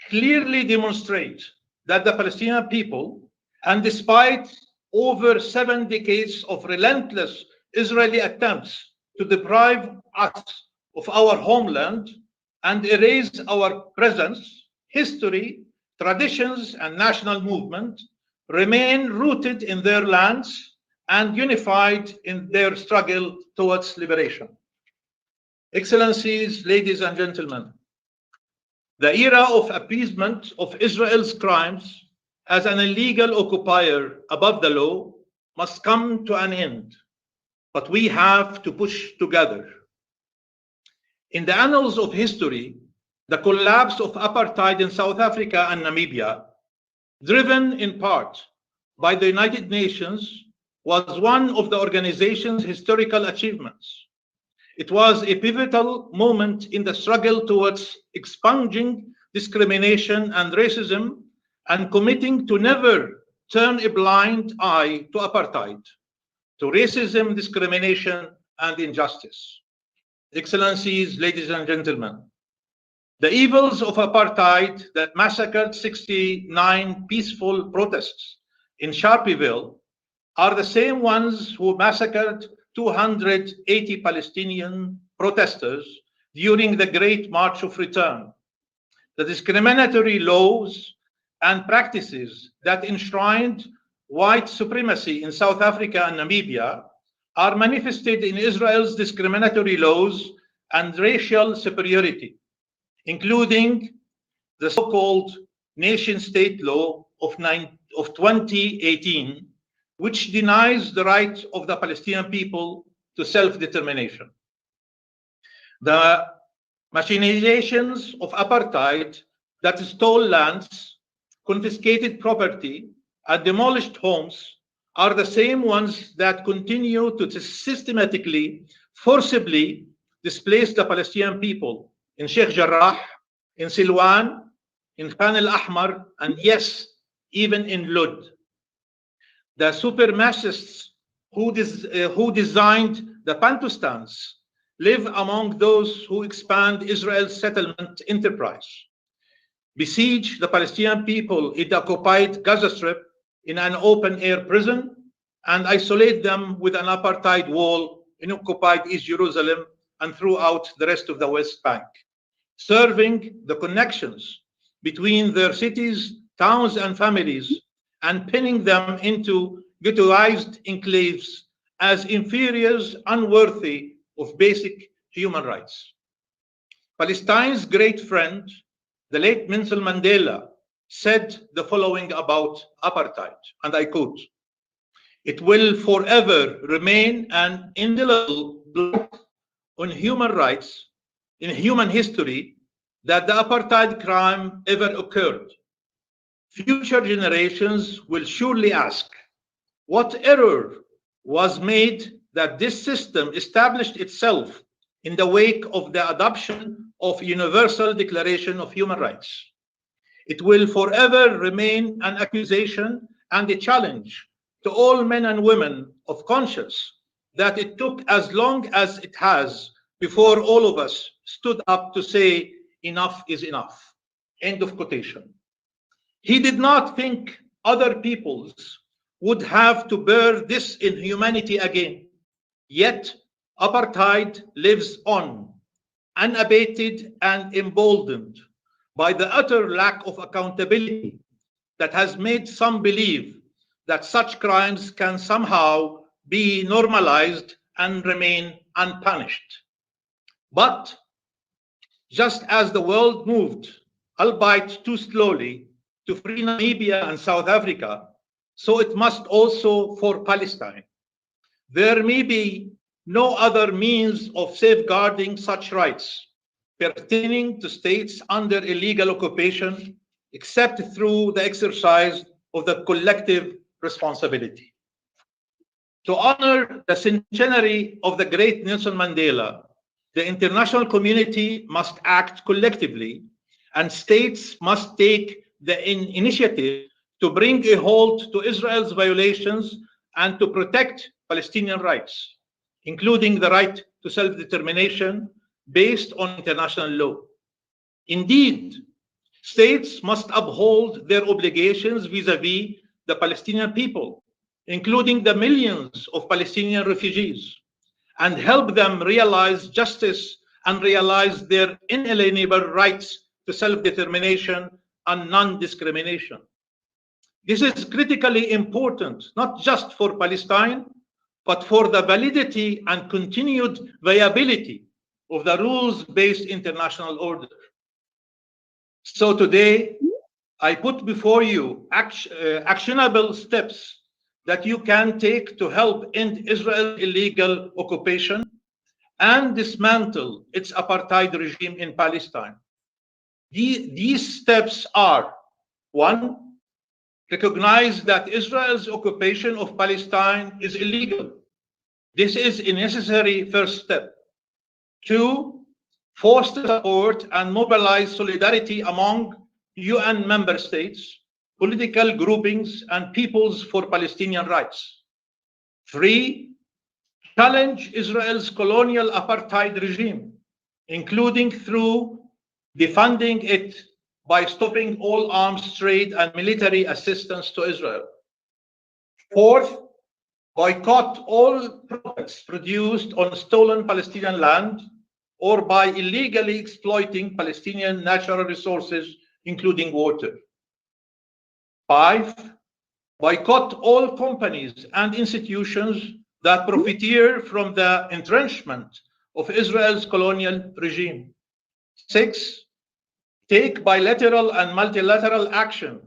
clearly demonstrate that the Palestinian people, and despite over 7 decades of relentless Israeli attempts to deprive us of our homeland and erase our presence, history, traditions, and national movement, remain rooted in their lands and unified in their struggle towards liberation. Excellencies, ladies and gentlemen, the era of appeasement of Israel's crimes as an illegal occupier above the law must come to an end, but we have to push together. In the annals of history, the collapse of apartheid in South Africa and Namibia, driven in part by the United Nations, was one of the organization's historical achievements. It was a pivotal moment in the struggle towards expunging discrimination and racism and committing to never turn a blind eye to apartheid, to racism, discrimination, and injustice. Excellencies, ladies and gentlemen, The evils of apartheid that massacred 69 peaceful protests in Sharpeville are the same ones who massacred 280 Palestinian protesters during the Great March of Return. The discriminatory laws and practices that enshrined white supremacy in South Africa and Namibia are manifested in Israel's discriminatory laws and racial superiority, including the so-called nation-state law of 2018, which denies the right of the Palestinian people to self-determination. The machinations of apartheid that stole lands, confiscated property, and demolished homes are the same ones that continue to systematically, forcibly displace the Palestinian people in Sheikh Jarrah, in Silwan, in Khan al-Ahmar, and yes, even in Lud. The supremacists who designed the Bantustans live among those who expand Israel's settlement enterprise, besiege the Palestinian people in the occupied Gaza Strip in an open-air prison, and isolate them with an apartheid wall in occupied East Jerusalem and throughout the rest of the West Bank, serving the connections between their cities, towns, and families, and pinning them into ghettoized enclaves as inferiors unworthy of basic human rights. Palestine's great friend, the late Nelson Mandela, said the following about apartheid, and I quote, "It will forever remain an indelible blot on human rights in human history that the apartheid crime ever occurred. Future generations will surely ask, what error was made that this system established itself in the wake of the adoption of Universal Declaration of Human Rights? It will forever remain an accusation and a challenge to all men and women of conscience that it took as long as it has before all of us stood up to say enough is enough." End of quotation. He did not think other peoples would have to bear this inhumanity again. Yet apartheid lives on, unabated and emboldened by the utter lack of accountability that has made some believe that such crimes can somehow be normalized and remain unpunished. But just as the world moved, albeit too slowly, to free Namibia and South Africa, so it must also for Palestine. There may be no other means of safeguarding such rights pertaining to states under illegal occupation except through the exercise of the collective responsibility. To honor the centenary of the great Nelson Mandela, the international community must act collectively, and states must take the initiative to bring a halt to Israel's violations and to protect Palestinian rights, including the right to self-determination based on international law. Indeed, states must uphold their obligations vis-à-vis the Palestinian people, including the millions of Palestinian refugees, and help them realize justice and realize their inalienable rights to self-determination and non-discrimination. This is critically important, not just for Palestine, but for the validity and continued viability of the rules-based international order. So today, I put before you actionable steps that you can take to help end Israel's illegal occupation and dismantle its apartheid regime in Palestine. These steps are: 1, recognize that Israel's occupation of Palestine is illegal. This is a necessary first step. 2, foster support and mobilize solidarity among UN member states, political groupings, and peoples for Palestinian rights. 3, challenge Israel's colonial apartheid regime, including through defunding it by stopping all arms trade and military assistance to Israel. Fourth, boycott all products produced on stolen Palestinian land or by illegally exploiting Palestinian natural resources, including water. 5, boycott all companies and institutions that profiteer from the entrenchment of Israel's colonial regime. 6, take bilateral and multilateral action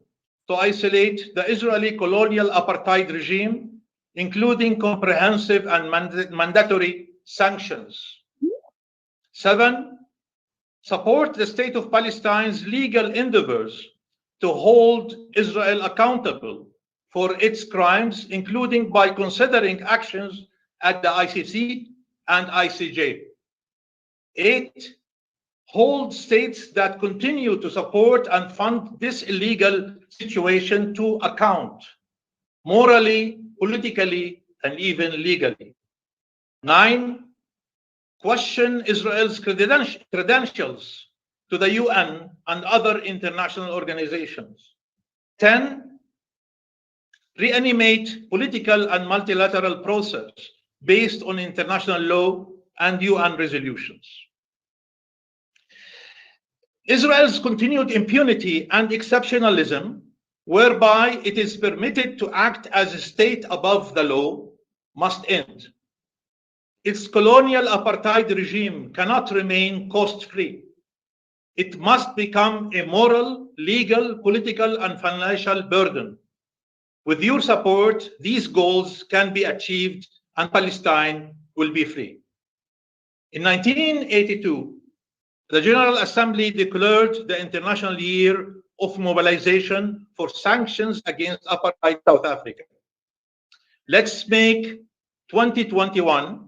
to isolate the Israeli colonial apartheid regime, including comprehensive and mandatory sanctions. 7, support the State of Palestine's legal endeavors to hold Israel accountable for its crimes, including by considering actions at the ICC and ICJ. 8, hold states that continue to support and fund this illegal situation to account, morally, politically, and even legally. 9, question Israel's credentials to the UN and other international organizations. 10, reanimate political and multilateral process based on international law and UN resolutions. Israel's continued impunity and exceptionalism, whereby it is permitted to act as a state above the law, must end. Its colonial apartheid regime cannot remain cost-free. It must become a moral, legal, political, and financial burden. With your support, these goals can be achieved and Palestine will be free. In 1982, the General Assembly declared the International Year of Mobilization for Sanctions Against Apartheid South Africa. Let's make 2021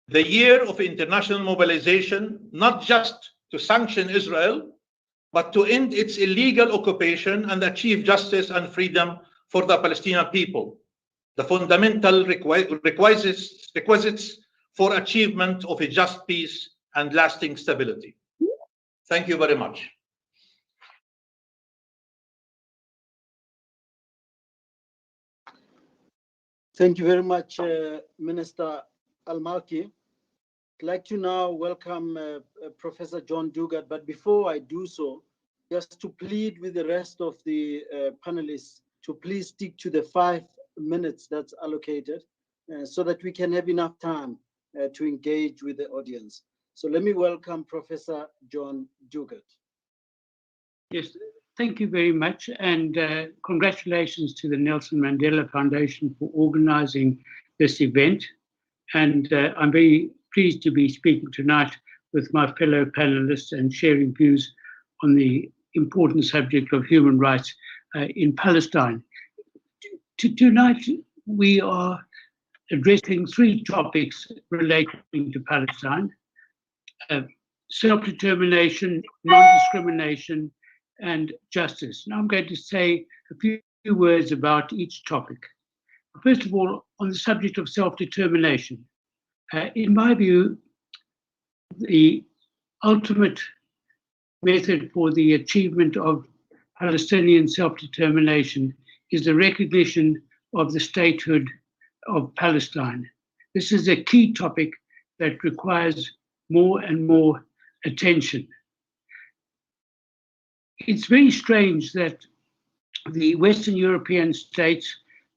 the year of international mobilization, not just to sanction Israel, but to end its illegal occupation and achieve justice and freedom for the Palestinian people, the fundamental requisites for achievement of a just peace and lasting stability. Thank you very much. Thank you very much, Minister Al-Malki. I'd like to now welcome Professor John Dugard, but before I do so, just to plead with the rest of the panelists to please stick to the 5 minutes that's allocated so that we can have enough time to engage with the audience. So let me welcome Professor John Dugard. Yes, thank you very much, and congratulations to the Nelson Mandela Foundation for organizing this event. And I'm very pleased to be speaking tonight with my fellow panelists and sharing views on the important subject of human rights in Palestine. Tonight, we are addressing 3 topics relating to Palestine: self-determination, non-discrimination, and justice. Now I'm going to say a few words about each topic. First of all, on the subject of self-determination. In my view, the ultimate method for the achievement of Palestinian self-determination is the recognition of the statehood of Palestine. This is a key topic that requires more and more attention. It's very strange that the Western European states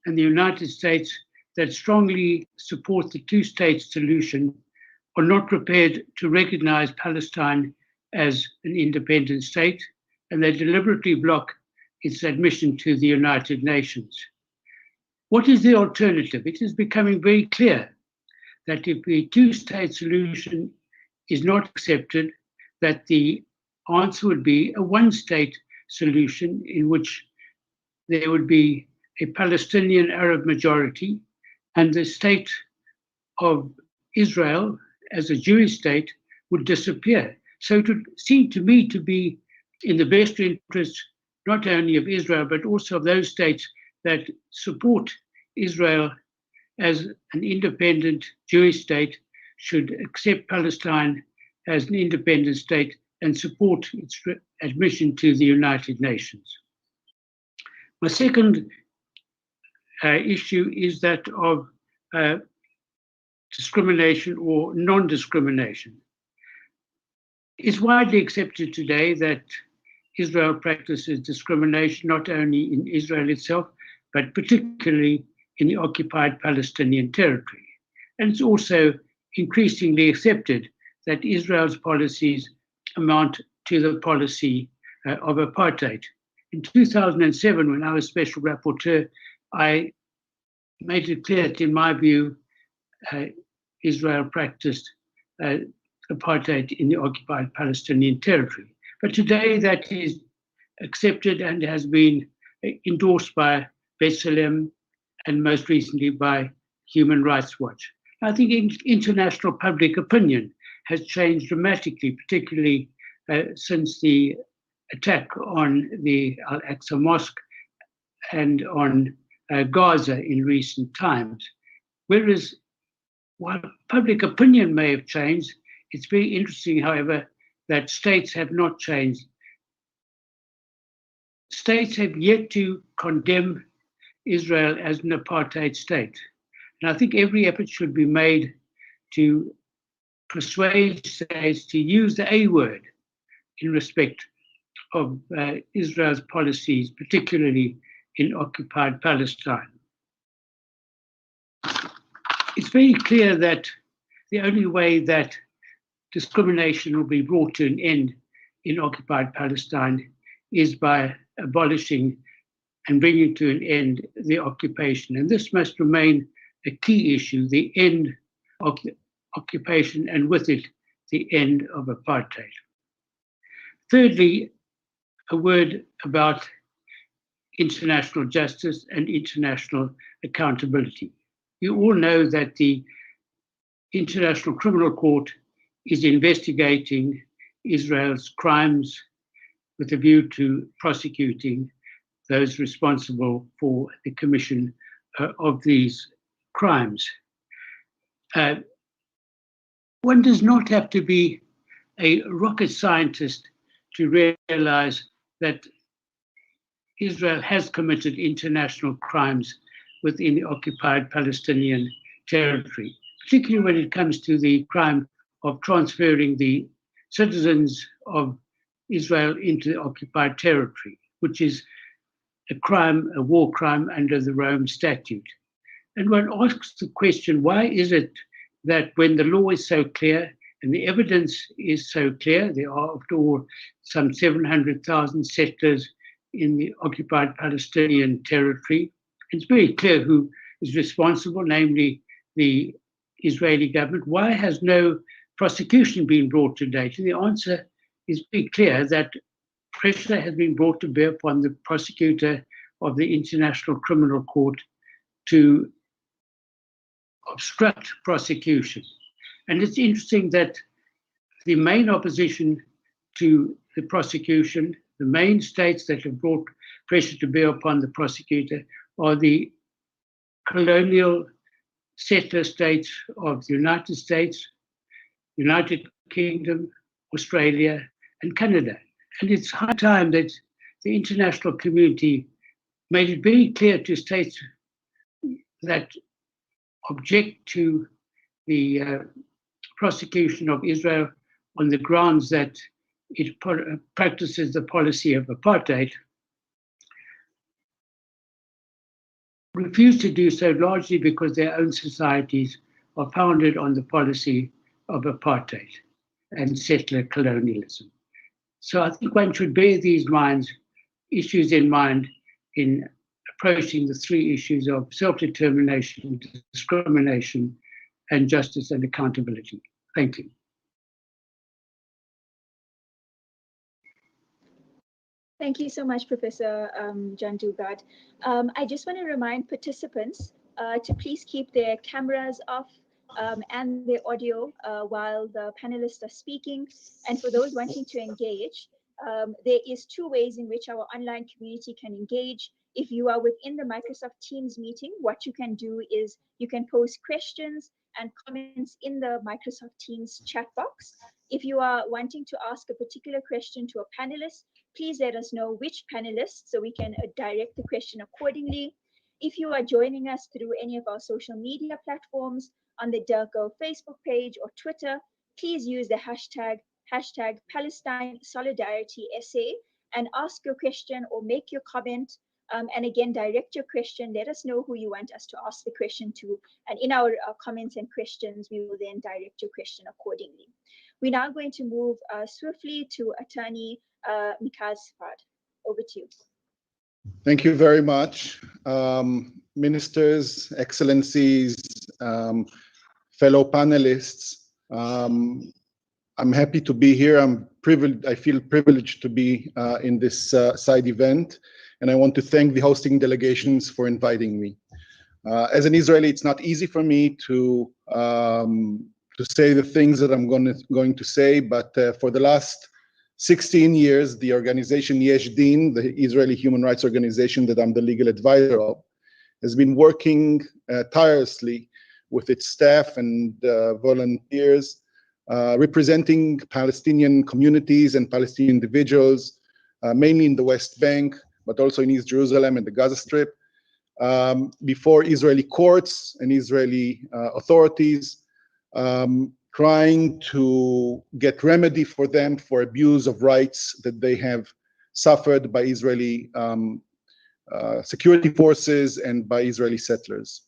and the United States that strongly support the 2-state solution are not prepared to recognize Palestine as an independent state, and they deliberately block its admission to the United Nations. What is the alternative? It is becoming very clear that if the 2-state solution is not accepted, that the answer would be a 1-state solution in which there would be a Palestinian Arab majority and the state of Israel as a Jewish state would disappear. So it would seem to me to be in the best interest not only of Israel, but also of those states that support Israel as an independent Jewish state should accept Palestine as an independent state and support its admission to the United Nations. My second issue is that of discrimination or non-discrimination. It's widely accepted today that Israel practices discrimination not only in Israel itself, but particularly in the occupied Palestinian territory. And it's also increasingly accepted that Israel's policies amount to the policy of apartheid. In 2007, when I was Special Rapporteur, I made it clear that, in my view, Israel practiced apartheid in the occupied Palestinian territory. But today that is accepted and has been endorsed by B'Tselem and most recently by Human Rights Watch. I think international public opinion has changed dramatically, particularly since the attack on the Al-Aqsa Mosque and on Gaza in recent times. Whereas while public opinion may have changed, it's very interesting, however, that states have not changed. States have yet to condemn Israel as an apartheid state. And I think every effort should be made to persuade states to use the A word in respect of Israel's policies, particularly in occupied Palestine. It's very clear that the only way that discrimination will be brought to an end in occupied Palestine is by abolishing and bringing to an end the occupation. And this must remain a key issue, the end of the occupation, and with it, the end of apartheid. Thirdly, a word about international justice and international accountability. You all know that the International Criminal Court is investigating Israel's crimes with a view to prosecuting those responsible for the commission of these crimes. One does not have to be a rocket scientist to realize that Israel has committed international crimes within the occupied Palestinian territory, particularly when it comes to the crime of transferring the citizens of Israel into the occupied territory, which is a crime, a war crime under the Rome Statute. And one asks the question, why is it that when the law is so clear and the evidence is so clear, there are, after all, some 700,000 settlers in the occupied Palestinian territory, it's very clear who is responsible, namely the Israeli government. Why has no prosecution been brought to date? And the answer is very clear, that pressure has been brought to bear upon the prosecutor of the International Criminal Court to obstruct prosecution. And it's interesting that the main opposition to the prosecution, the main states that have brought pressure to bear upon the prosecutor, are the colonial settler states of the United States, United Kingdom, Australia, and Canada. And it's high time that the international community made it very clear to states that object to the prosecution of Israel on the grounds that it practices the policy of apartheid, refuse to do so largely because their own societies are founded on the policy of apartheid and settler colonialism. So I think one should bear these issues in mind in approaching the three issues of self-determination, discrimination, and justice and accountability. Thank you. Thank you so much, Professor John Dugard. I just want to remind participants to please keep their cameras off and their audio while the panelists are speaking. And for those wanting to engage, there is two ways in which our online community can engage. If you are within the Microsoft Teams meeting, what you can do is you can post questions and comments in the Microsoft Teams chat box. If you are wanting to ask a particular question to a panelist, please let us know which panelist so we can direct the question accordingly. If you are joining us through any of our social media platforms on the DIRCO Facebook page or Twitter, please use the hashtag Palestine Solidarity SA and ask your question or make your comment. And again, direct your question. Let us know who you want us to ask the question to. And in our comments and questions, we will then direct your question accordingly. We're now going to move swiftly to Attorney Mikaz Safad. Over to you. Thank you very much. Ministers, Excellencies, fellow panelists, I'm happy to be here. I feel privileged to be in this side event, and I want to thank the hosting delegations for inviting me. As an Israeli, it's not easy for me to say the things that I'm going to say, but for the last 16 years, the organization Yesh Din, the Israeli human rights organization that I'm the legal advisor of, has been working tirelessly with its staff and volunteers, representing Palestinian communities and Palestinian individuals, mainly in the West Bank, but also in East Jerusalem and the Gaza Strip, before Israeli courts and Israeli authorities, trying to get remedy for them for abuse of rights that they have suffered by Israeli security forces and by Israeli settlers.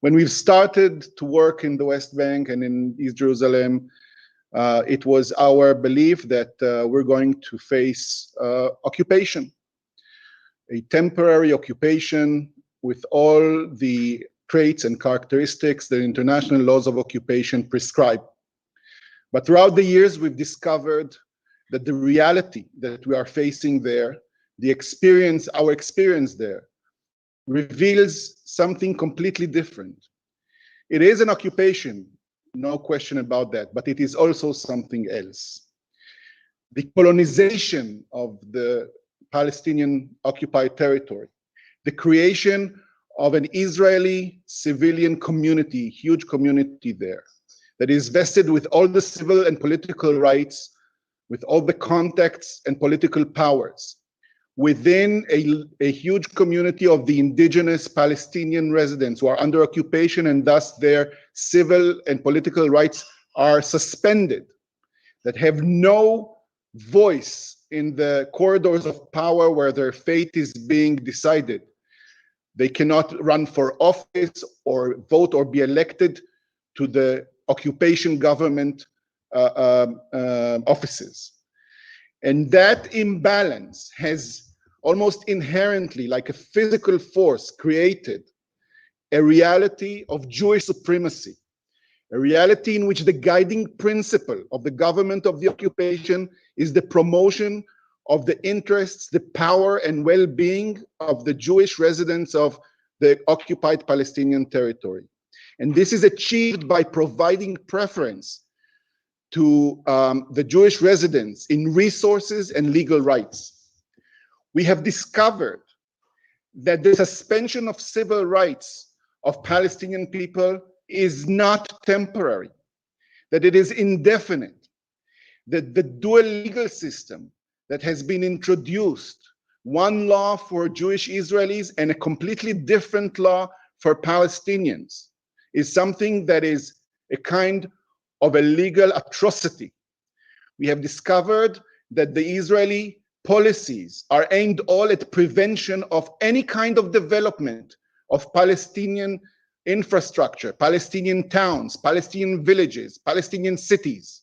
When we've started to work in the West Bank and in East Jerusalem, it was our belief that we're going to face occupation, a temporary occupation with all the traits and characteristics that international laws of occupation prescribe. But throughout the years, we've discovered that the reality that we are facing there, our experience there, reveals something completely different. It is an occupation, no question about that, but it is also something else. The colonization of the Palestinian occupied territory, the creation of an Israeli civilian community, huge community there, that is vested with all the civil and political rights, with all the contacts and political powers, within a huge community of the indigenous Palestinian residents who are under occupation, and thus their civil and political rights are suspended, that have no voice in the corridors of power where their fate is being decided. They cannot run for office or vote or be elected to the occupation government offices. And that imbalance has almost inherently, like a physical force, created a reality of Jewish supremacy, a reality in which the guiding principle of the government of the occupation is the promotion of the interests, the power, and well-being of the Jewish residents of the occupied Palestinian territory. And this is achieved by providing preference to the Jewish residents in resources and legal rights. We have discovered that the suspension of civil rights of Palestinian people is not temporary, that it is indefinite, that the dual legal system that has been introduced, one law for Jewish Israelis and a completely different law for Palestinians, is something that is a kind of a legal atrocity. We have discovered that the Israeli policies are aimed all at prevention of any kind of development of Palestinian infrastructure, Palestinian towns, Palestinian villages, Palestinian cities.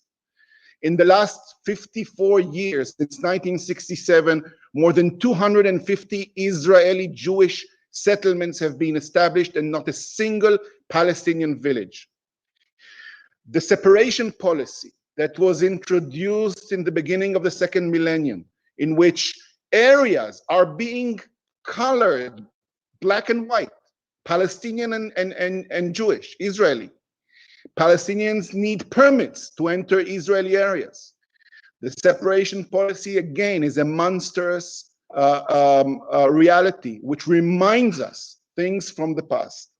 In the last 54 years, since 1967, more than 250 Israeli Jewish settlements have been established and not a single Palestinian village. The separation policy that was introduced in the beginning of the second millennium, in which areas are being colored black and white, Palestinian and Jewish, Israeli. Palestinians need permits to enter Israeli areas. The separation policy, again, is a monstrous reality, which reminds us things from the past.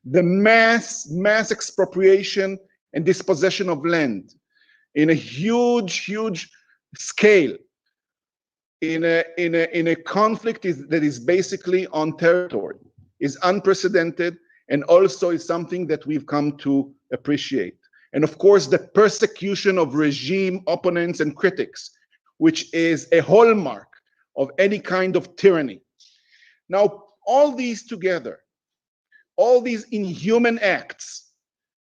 The mass expropriation and dispossession of land in a huge scale, in a conflict that is basically on territory, is unprecedented, and also is something that we've come to appreciate. And of course, the persecution of regime opponents and critics, which is a hallmark of any kind of tyranny. Now, all these together, all these inhuman acts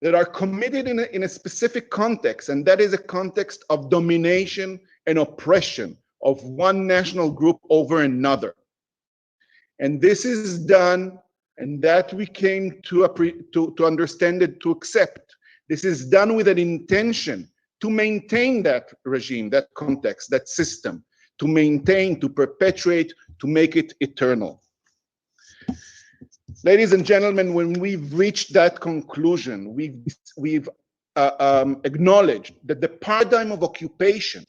that are committed in a specific context, and that is a context of domination and oppression of one national group over another. And this is done, and that we came to understand it, to accept. This is done with an intention to maintain that regime, that context, that system, to maintain, to perpetuate, to make it eternal. Ladies and gentlemen, when we've reached that conclusion, we've acknowledged that the paradigm of occupation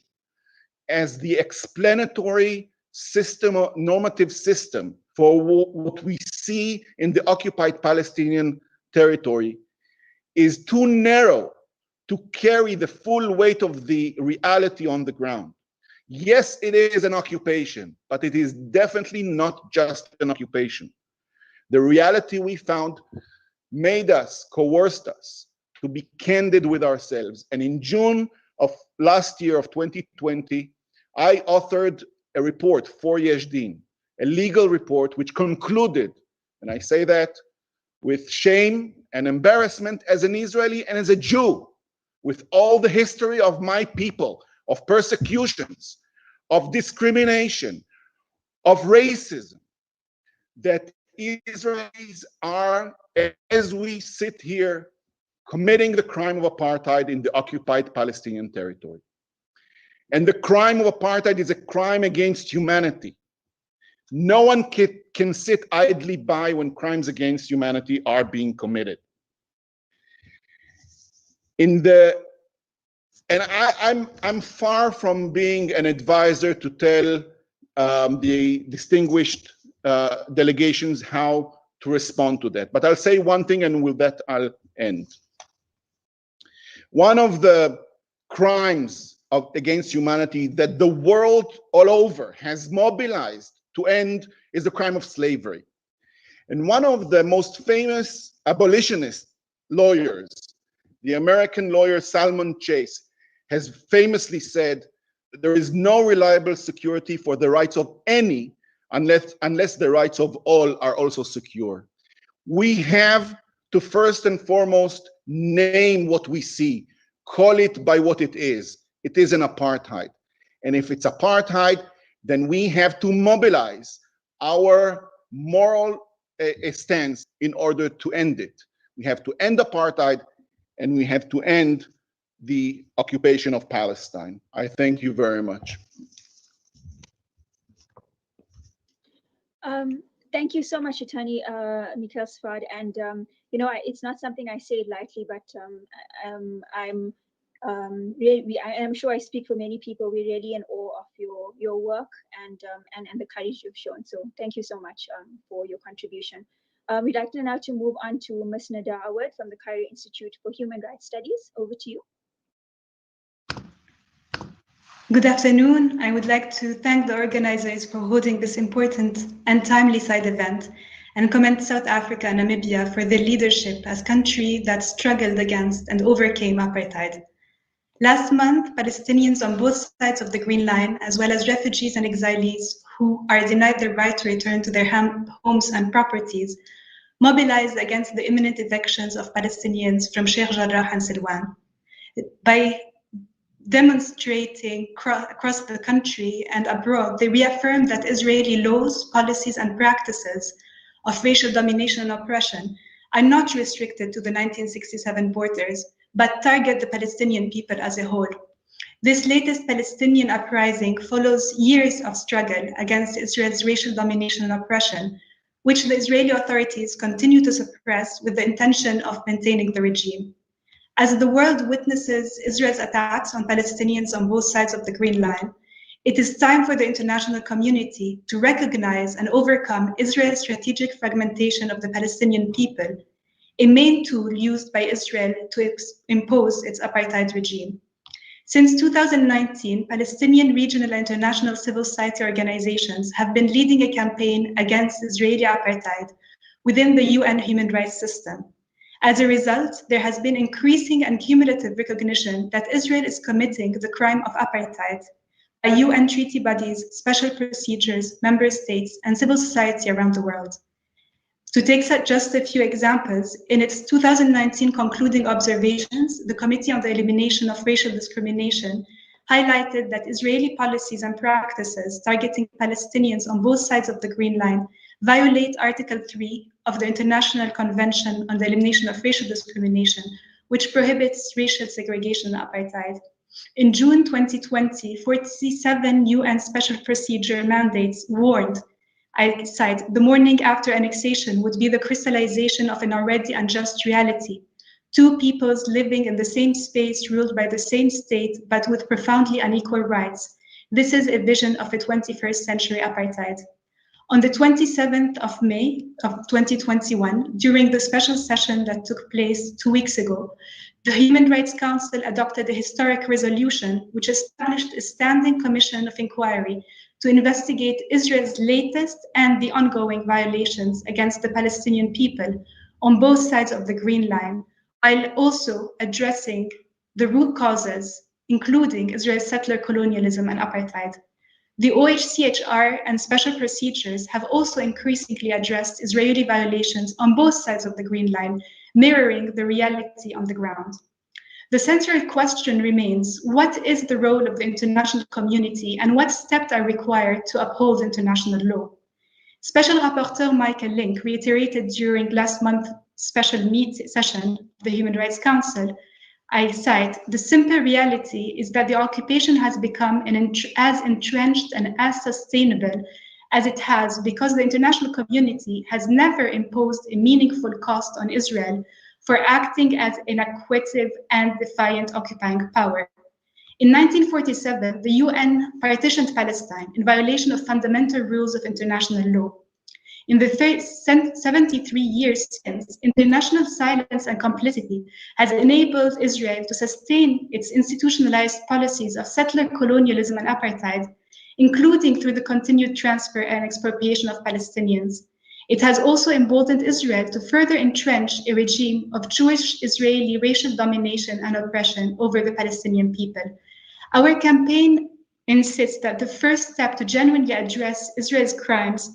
as the explanatory system, or normative system for what we see in the occupied Palestinian territory is too narrow to carry the full weight of the reality on the ground. Yes, it is an occupation, but it is definitely not just an occupation. The reality we found made us, coerced us to be candid with ourselves. And in June of last year, of 2020, I authored a report for Yesh Din, a legal report which concluded, and I say that with shame and embarrassment as an Israeli and as a Jew, with all the history of my people, of persecutions, of discrimination, of racism, that Israelis are, as we sit here, committing the crime of apartheid in the occupied Palestinian territory. And the crime of apartheid is a crime against humanity. No one can sit idly by when crimes against humanity are being committed. I'm far from being an advisor to tell the distinguished delegations how to respond to that. But I'll say one thing, and with that I'll end. One of the crimes against humanity that the world all over has mobilized to end is the crime of slavery. And one of the most famous abolitionist lawyers, the American lawyer Salmon Chase, has famously said that there is no reliable security for the rights of any unless the rights of all are also secure. We have to first and foremost name what we see, call it by what it is. It is an apartheid. And if it's apartheid, then we have to mobilize our moral stance in order to end it. We have to end apartheid, and we have to end the occupation of Palestine. I thank you very much. Thank you so much, Attorney Mikhail Sfard. And it's not something I say lightly, but I'm sure I speak for many people. We're really in awe of your work and the courage you've shown. So thank you so much for your contribution. We'd like to now move on to Ms. Nada Awad from the Cairo Institute for Human Rights Studies. Over to you. Good afternoon. I would like to thank the organizers for holding this important and timely side event and commend South Africa and Namibia for their leadership as countries that struggled against and overcame apartheid. Last month, Palestinians on both sides of the Green Line, as well as refugees and exilees who are denied the right to return to their homes and properties, mobilized against the imminent evictions of Palestinians from Sheikh Jarrah and Silwan. By demonstrating across the country and abroad, they reaffirmed that Israeli laws, policies, and practices of racial domination and oppression are not restricted to the 1967 borders, but target the Palestinian people as a whole. This latest Palestinian uprising follows years of struggle against Israel's racial domination and oppression, which the Israeli authorities continue to suppress with the intention of maintaining the regime. As the world witnesses Israel's attacks on Palestinians on both sides of the Green Line, it is time for the international community to recognize and overcome Israel's strategic fragmentation of the Palestinian people, a main tool used by Israel to impose its apartheid regime. Since 2019, Palestinian regional and international civil society organizations have been leading a campaign against Israeli apartheid within the UN human rights system. As a result, there has been increasing and cumulative recognition that Israel is committing the crime of apartheid by UN treaty bodies, special procedures, member states, and civil society around the world. To take just a few examples, in its 2019 concluding observations, the Committee on the Elimination of Racial Discrimination highlighted that Israeli policies and practices targeting Palestinians on both sides of the Green Line violate Article 3 of the International Convention on the Elimination of Racial Discrimination, which prohibits racial segregation and apartheid. In June 2020, 47 UN special procedure mandates warned, I cite, the morning after annexation would be the crystallization of an already unjust reality. Two peoples living in the same space ruled by the same state, but with profoundly unequal rights. This is a vision of a 21st century apartheid. On the 27th of May of 2021, during the special session that took place 2 weeks ago, the Human Rights Council adopted a historic resolution which established a standing commission of inquiry to investigate Israel's latest and the ongoing violations against the Palestinian people on both sides of the Green Line, while also addressing the root causes, including Israel's settler colonialism and apartheid. The OHCHR and special procedures have also increasingly addressed Israeli violations on both sides of the Green Line, mirroring the reality on the ground. The central question remains, what is the role of the international community and what steps are required to uphold international law? Special Rapporteur Michael Lynk reiterated during last month's special session of the Human Rights Council, I cite, the simple reality is that the occupation has become as entrenched and as sustainable as it has because the international community has never imposed a meaningful cost on Israel for acting as an acquisitive and defiant occupying power. In 1947, the UN partitioned Palestine in violation of fundamental rules of international law. In the 73 years since, international silence and complicity has enabled Israel to sustain its institutionalized policies of settler colonialism and apartheid, including through the continued transfer and expropriation of Palestinians. It has also emboldened Israel to further entrench a regime of Jewish-Israeli racial domination and oppression over the Palestinian people. Our campaign insists that the first step to genuinely address Israel's crimes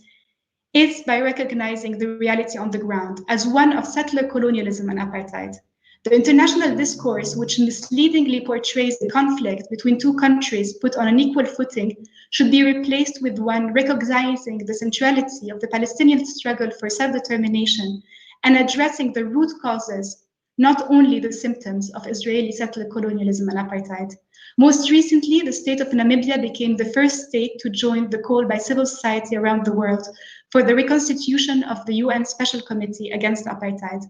is by recognizing the reality on the ground as one of settler colonialism and apartheid. The international discourse, which misleadingly portrays the conflict between two countries put on an equal footing, should be replaced with one recognizing the centrality of the Palestinian struggle for self-determination and addressing the root causes, not only the symptoms of Israeli settler colonialism and apartheid. Most recently, the state of Namibia became the first state to join the call by civil society around the world for the reconstitution of the UN Special Committee Against Apartheid.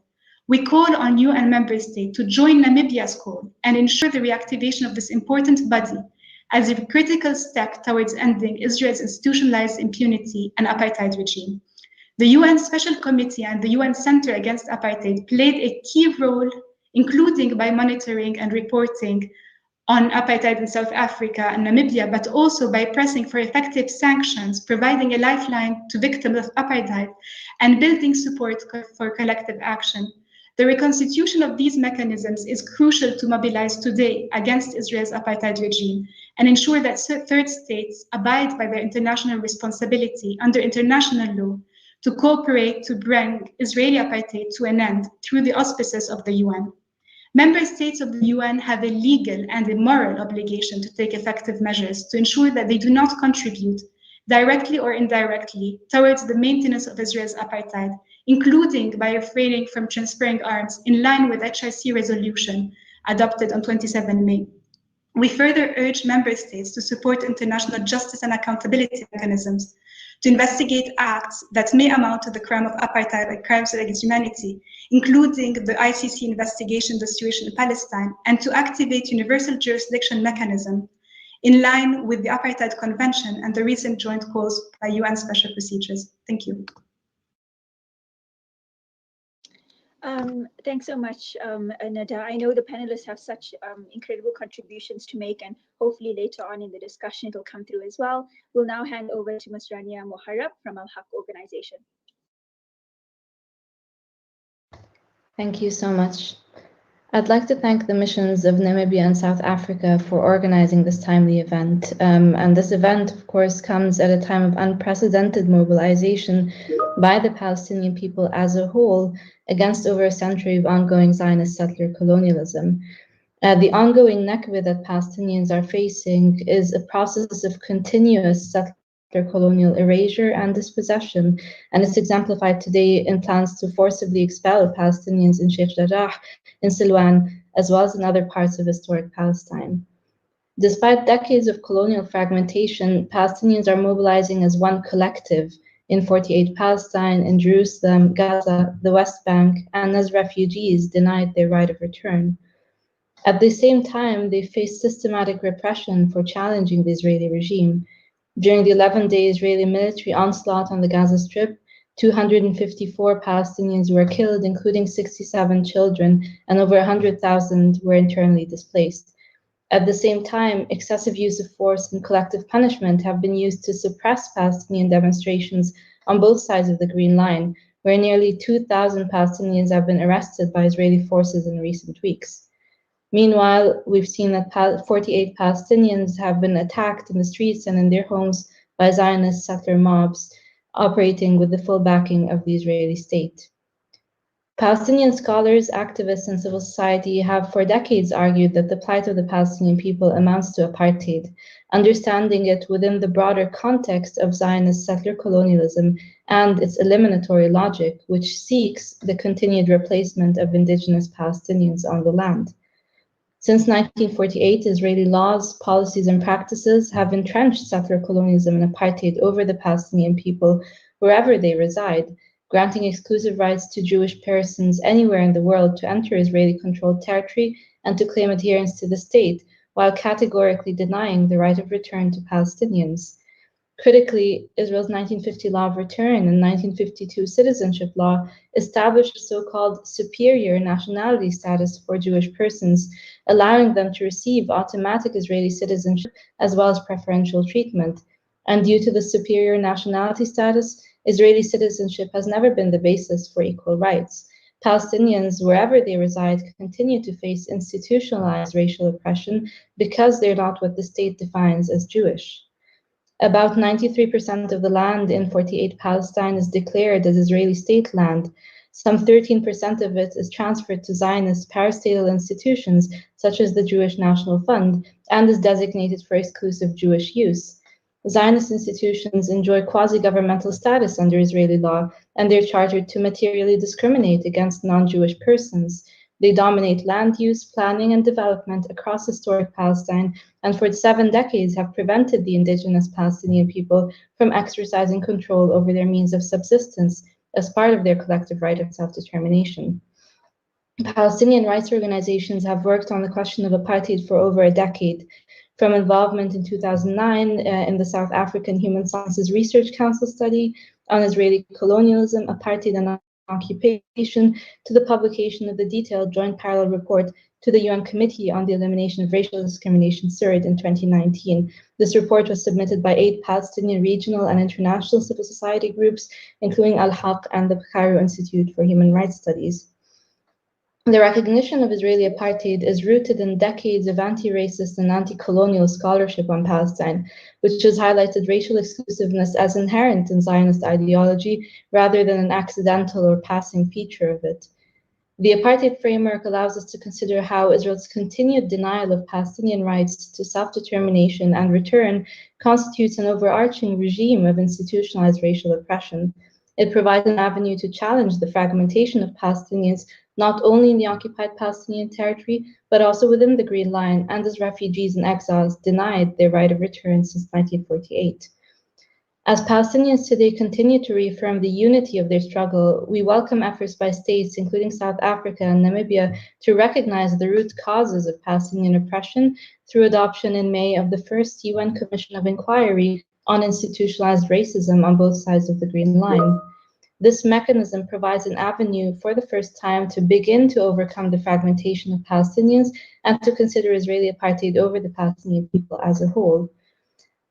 We call on UN member states to join Namibia's call and ensure the reactivation of this important body as a critical step towards ending Israel's institutionalized impunity and apartheid regime. The UN Special Committee and the UN Center Against Apartheid played a key role, including by monitoring and reporting on apartheid in South Africa and Namibia, but also by pressing for effective sanctions, providing a lifeline to victims of apartheid, and building support for collective action. The reconstitution of these mechanisms is crucial to mobilize today against Israel's apartheid regime and ensure that third states abide by their international responsibility under international law to cooperate to bring Israeli apartheid to an end through the auspices of the UN. Member states of the UN have a legal and a moral obligation to take effective measures to ensure that they do not contribute, directly or indirectly, towards the maintenance of Israel's apartheid, including by refraining from transferring arms in line with HRC resolution adopted on 27 May. We further urge member states to support international justice and accountability mechanisms, to investigate acts that may amount to the crime of apartheid and crimes against humanity, including the ICC investigation of the situation in Palestine, and to activate universal jurisdiction mechanism in line with the Apartheid Convention and the recent joint calls by UN special procedures. Thank you. Thanks so much, Nada. I know the panelists have such incredible contributions to make, and hopefully later on in the discussion it'll come through as well. We'll now hand over to Ms. Rania Moharrab from Al Haq organization. Thank you so much. I'd like to thank the missions of Namibia and South Africa for organizing this timely event. And this event, of course, comes at a time of unprecedented mobilization by the Palestinian people as a whole against over a century of ongoing Zionist settler colonialism. The ongoing nakba that Palestinians are facing is a process of continuous settler colonial erasure and dispossession, and it's exemplified today in plans to forcibly expel Palestinians in Sheikh Jarrah, in Silwan, as well as in other parts of historic Palestine. Despite decades of colonial fragmentation, Palestinians are mobilizing as one collective in 48 Palestine, in Jerusalem, Gaza, the West Bank, and as refugees denied their right of return. At the same time, they face systematic repression for challenging the Israeli regime. During the 11-day Israeli military onslaught on the Gaza Strip, 254 Palestinians were killed, including 67 children, and over 100,000 were internally displaced. At the same time, excessive use of force and collective punishment have been used to suppress Palestinian demonstrations on both sides of the Green Line, where nearly 2,000 Palestinians have been arrested by Israeli forces in recent weeks. Meanwhile, we've seen that 48 Palestinians have been attacked in the streets and in their homes by Zionist settler mobs operating with the full backing of the Israeli state. Palestinian scholars, activists, and civil society have for decades argued that the plight of the Palestinian people amounts to apartheid, understanding it within the broader context of Zionist settler colonialism and its eliminatory logic, which seeks the continued replacement of indigenous Palestinians on the land. Since 1948, Israeli laws, policies, and practices have entrenched settler colonialism and apartheid over the Palestinian people wherever they reside, granting exclusive rights to Jewish persons anywhere in the world to enter Israeli-controlled territory and to claim adherence to the state, while categorically denying the right of return to Palestinians. Critically, Israel's 1950 Law of Return and 1952 Citizenship Law established a so-called superior nationality status for Jewish persons, allowing them to receive automatic Israeli citizenship as well as preferential treatment. And due to the superior nationality status, Israeli citizenship has never been the basis for equal rights. Palestinians, wherever they reside, continue to face institutionalized racial oppression because they're not what the state defines as Jewish. About 93% of the land in 48 Palestine is declared as Israeli state land. Some 13% of it is transferred to Zionist parastatal institutions, such as the Jewish National Fund, and is designated for exclusive Jewish use. Zionist institutions enjoy quasi-governmental status under Israeli law, and they're chartered to materially discriminate against non-Jewish persons. They dominate land use, planning, and development across historic Palestine, and for 7 decades have prevented the indigenous Palestinian people from exercising control over their means of subsistence as part of their collective right of self-determination. Palestinian rights organizations have worked on the question of apartheid for over a decade, from involvement in 2009 in the South African Human Sciences Research Council study on Israeli colonialism, apartheid, and occupation, to the publication of the detailed joint parallel report to the UN Committee on the Elimination of Racial Discrimination, CERD, in 2019. This report was submitted by 8 Palestinian regional and international civil society groups, including Al Haq and the Cairo Institute for Human Rights Studies. The recognition of Israeli apartheid is rooted in decades of anti-racist and anti-colonial scholarship on Palestine, which has highlighted racial exclusiveness as inherent in Zionist ideology rather than an accidental or passing feature of it. The apartheid framework allows us to consider how Israel's continued denial of Palestinian rights to self-determination and return constitutes an overarching regime of institutionalized racial oppression. It provides an avenue to challenge the fragmentation of Palestinians not only in the occupied Palestinian territory, but also within the Green Line and as refugees and exiles denied their right of return since 1948. As Palestinians today continue to reaffirm the unity of their struggle, we welcome efforts by states, including South Africa and Namibia, to recognize the root causes of Palestinian oppression through adoption in May of the first UN Commission of Inquiry on institutionalized racism on both sides of the Green Line. This mechanism provides an avenue for the first time to begin to overcome the fragmentation of Palestinians and to consider Israeli apartheid over the Palestinian people as a whole.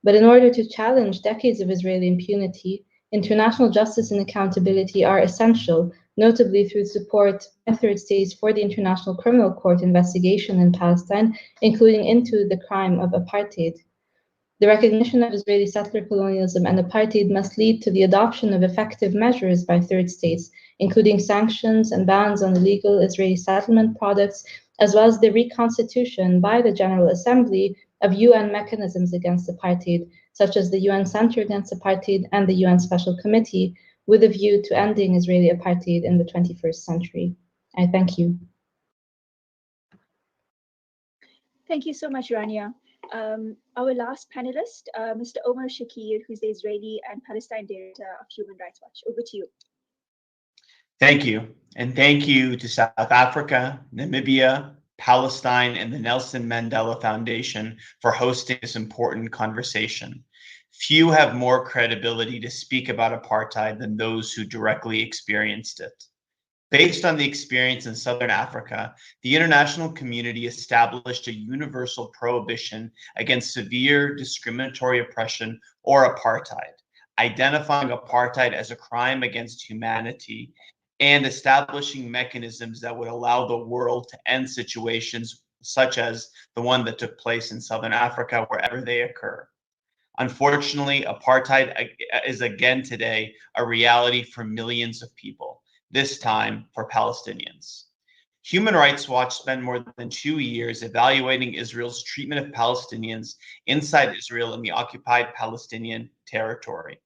But in order to challenge decades of Israeli impunity, international justice and accountability are essential, notably through support by third states for the International Criminal Court investigation in Palestine, including into the crime of apartheid. The recognition of Israeli settler colonialism and apartheid must lead to the adoption of effective measures by third states, including sanctions and bans on illegal Israeli settlement products, as well as the reconstitution by the General Assembly of UN mechanisms against apartheid, such as the UN Center Against Apartheid and the UN Special Committee, with a view to ending Israeli apartheid in the 21st century. I thank you. Thank you so much, Rania. Our last panelist, Mr. Omar Shakir, who's the Israeli and Palestine Director of Human Rights Watch. Over to you. Thank you. And thank you to South Africa, Namibia, Palestine, and the Nelson Mandela Foundation for hosting this important conversation. Few have more credibility to speak about apartheid than those who directly experienced it. Based on the experience in Southern Africa, the international community established a universal prohibition against severe discriminatory oppression or apartheid, identifying apartheid as a crime against humanity and establishing mechanisms that would allow the world to end situations such as the one that took place in Southern Africa wherever they occur. Unfortunately, apartheid is again today a reality for millions of people, this time for Palestinians. Human Rights Watch spent more than 2 years evaluating Israel's treatment of Palestinians inside Israel in the occupied Palestinian territory.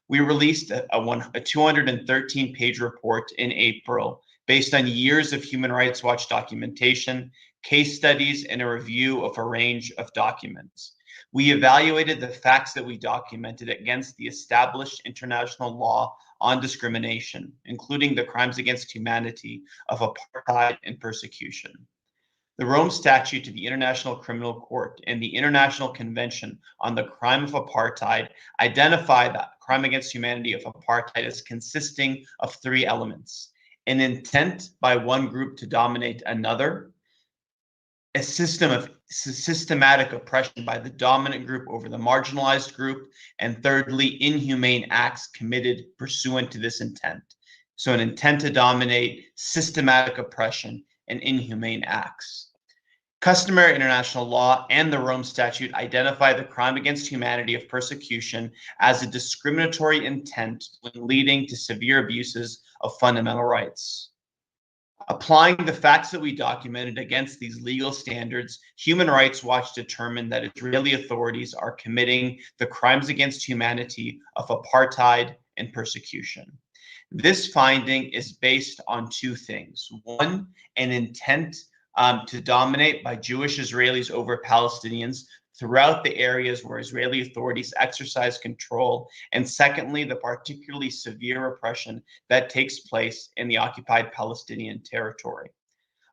We released a 213-page report in April based on years of Human Rights Watch documentation, case studies, and a review of a range of documents. We evaluated the facts that we documented against the established international law on discrimination, including the crimes against humanity of apartheid and persecution. The Rome Statute to the International Criminal Court and the International Convention on the Crime of Apartheid identify the crime against humanity of apartheid as consisting of 3 elements: an intent by one group to dominate another, a system of systematic oppression by the dominant group over the marginalized group, and thirdly, inhumane acts committed pursuant to this intent. So an intent to dominate, systematic oppression, and inhumane acts. Customary international law and the Rome Statute identify the crime against humanity of persecution as a discriminatory intent when leading to severe abuses of fundamental rights. Applying the facts that we documented against these legal standards, Human Rights Watch determined that Israeli authorities are committing the crimes against humanity of apartheid and persecution. This finding is based on 2 things. 1, an intent to dominate by Jewish Israelis over Palestinians throughout the areas where Israeli authorities exercise control, and secondly, the particularly severe repression that takes place in the occupied Palestinian territory.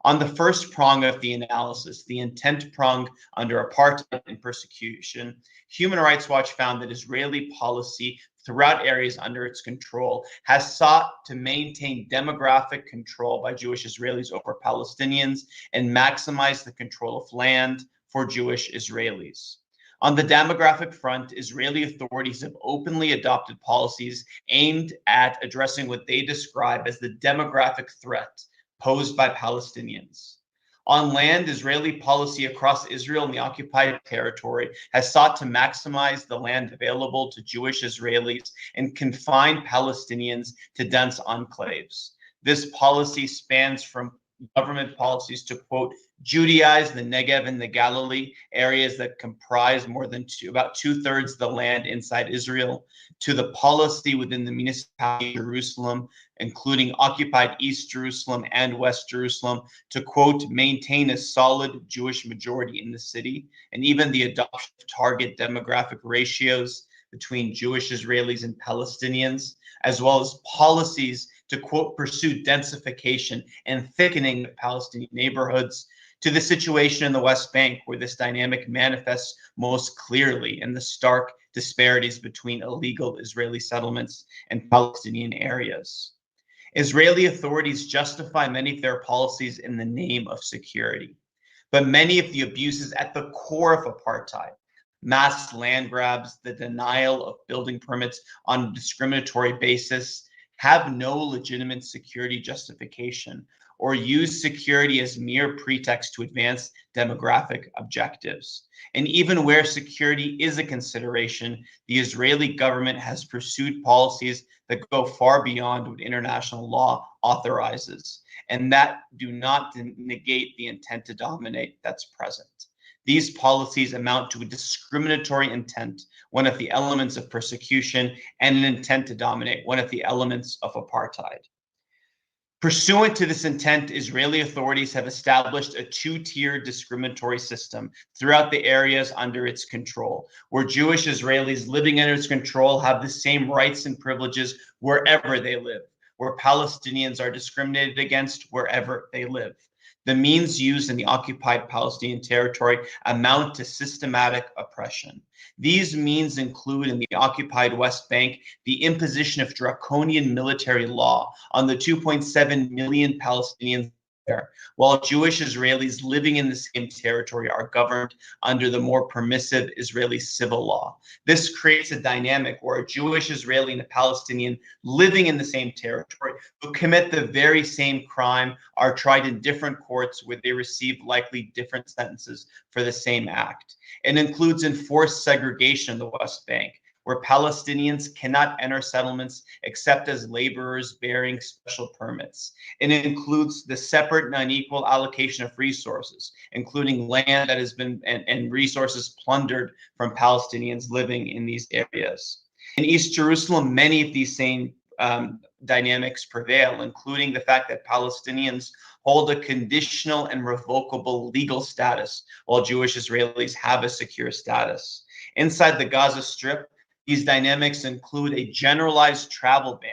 On the first prong of the analysis, the intent prong under apartheid and persecution, Human Rights Watch found that Israeli policy throughout areas under its control has sought to maintain demographic control by Jewish Israelis over Palestinians and maximize the control of land for Jewish Israelis. On the demographic front, Israeli authorities have openly adopted policies aimed at addressing what they describe as the demographic threat posed by Palestinians. On land, Israeli policy across Israel and the occupied territory has sought to maximize the land available to Jewish Israelis and confine Palestinians to dense enclaves. This policy spans from government policies to, quote, Judaize the Negev and the Galilee, areas that comprise more than about 2/3 of the land inside Israel, to the policy within the municipality of Jerusalem, including occupied East Jerusalem and West Jerusalem, to, quote, maintain a solid Jewish majority in the city, and even the adoption of target demographic ratios between Jewish Israelis and Palestinians, as well as policies to, quote, pursue densification and thickening of Palestinian neighborhoods, to the situation in the West Bank, where this dynamic manifests most clearly in the stark disparities between illegal Israeli settlements and Palestinian areas. Israeli authorities justify many of their policies in the name of security, but many of the abuses at the core of apartheid, mass land grabs, the denial of building permits on a discriminatory basis, have no legitimate security justification or use security as mere pretext to advance demographic objectives. And even where security is a consideration, the Israeli government has pursued policies that go far beyond what international law authorizes, and that do not negate the intent to dominate that's present. These policies amount to a discriminatory intent, one of the elements of persecution, and an intent to dominate, one of the elements of apartheid. Pursuant to this intent, Israeli authorities have established a two-tier discriminatory system throughout the areas under its control, where Jewish Israelis living under its control have the same rights and privileges wherever they live, where Palestinians are discriminated against wherever they live. The means used in the occupied Palestinian territory amount to systematic oppression. These means include, in the occupied West Bank, the imposition of draconian military law on the 2.7 million Palestinians there, while Jewish Israelis living in the same territory are governed under the more permissive Israeli civil law. This creates a dynamic where a Jewish Israeli and a Palestinian living in the same territory who commit the very same crime are tried in different courts where they receive likely different sentences for the same act. It includes enforced segregation in the West Bank, where Palestinians cannot enter settlements except as laborers bearing special permits. It includes the separate and unequal allocation of resources, including land that has been and resources plundered from Palestinians living in these areas. In East Jerusalem, many of these same dynamics prevail, including the fact that Palestinians hold a conditional and revocable legal status, while Jewish Israelis have a secure status. Inside the Gaza Strip, these dynamics include a generalized travel ban,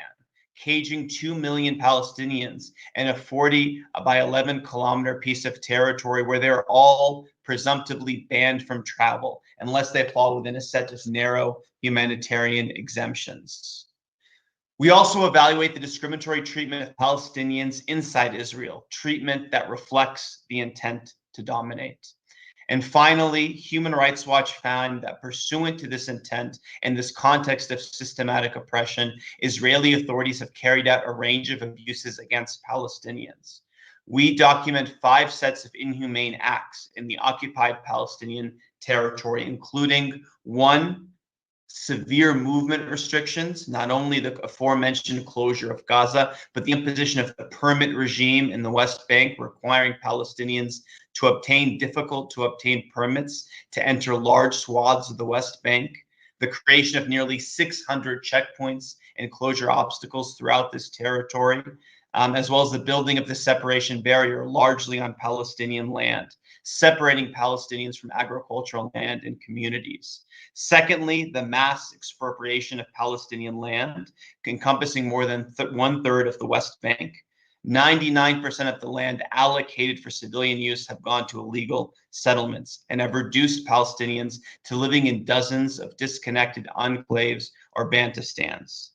caging 2 million Palestinians in a 40 by 11 kilometer piece of territory where they're all presumptively banned from travel unless they fall within a set of narrow humanitarian exemptions. We also evaluate the discriminatory treatment of Palestinians inside Israel, treatment that reflects the intent to dominate. And finally, Human Rights Watch found that pursuant to this intent and this context of systematic oppression, Israeli authorities have carried out a range of abuses against Palestinians. We document 5 sets of inhumane acts in the occupied Palestinian territory, including 1, severe movement restrictions, not only the aforementioned closure of Gaza, but the imposition of the permit regime in the West Bank, requiring Palestinians to obtain difficult to obtain permits to enter large swaths of the West Bank, the creation of nearly 600 checkpoints and closure obstacles throughout this territory, as well as the building of the separation barrier largely on Palestinian land, separating Palestinians from agricultural land and communities. Secondly, the mass expropriation of Palestinian land, encompassing more than 1/3 of the West Bank. 99% of the land allocated for civilian use have gone to illegal settlements and have reduced Palestinians to living in dozens of disconnected enclaves or bantustans.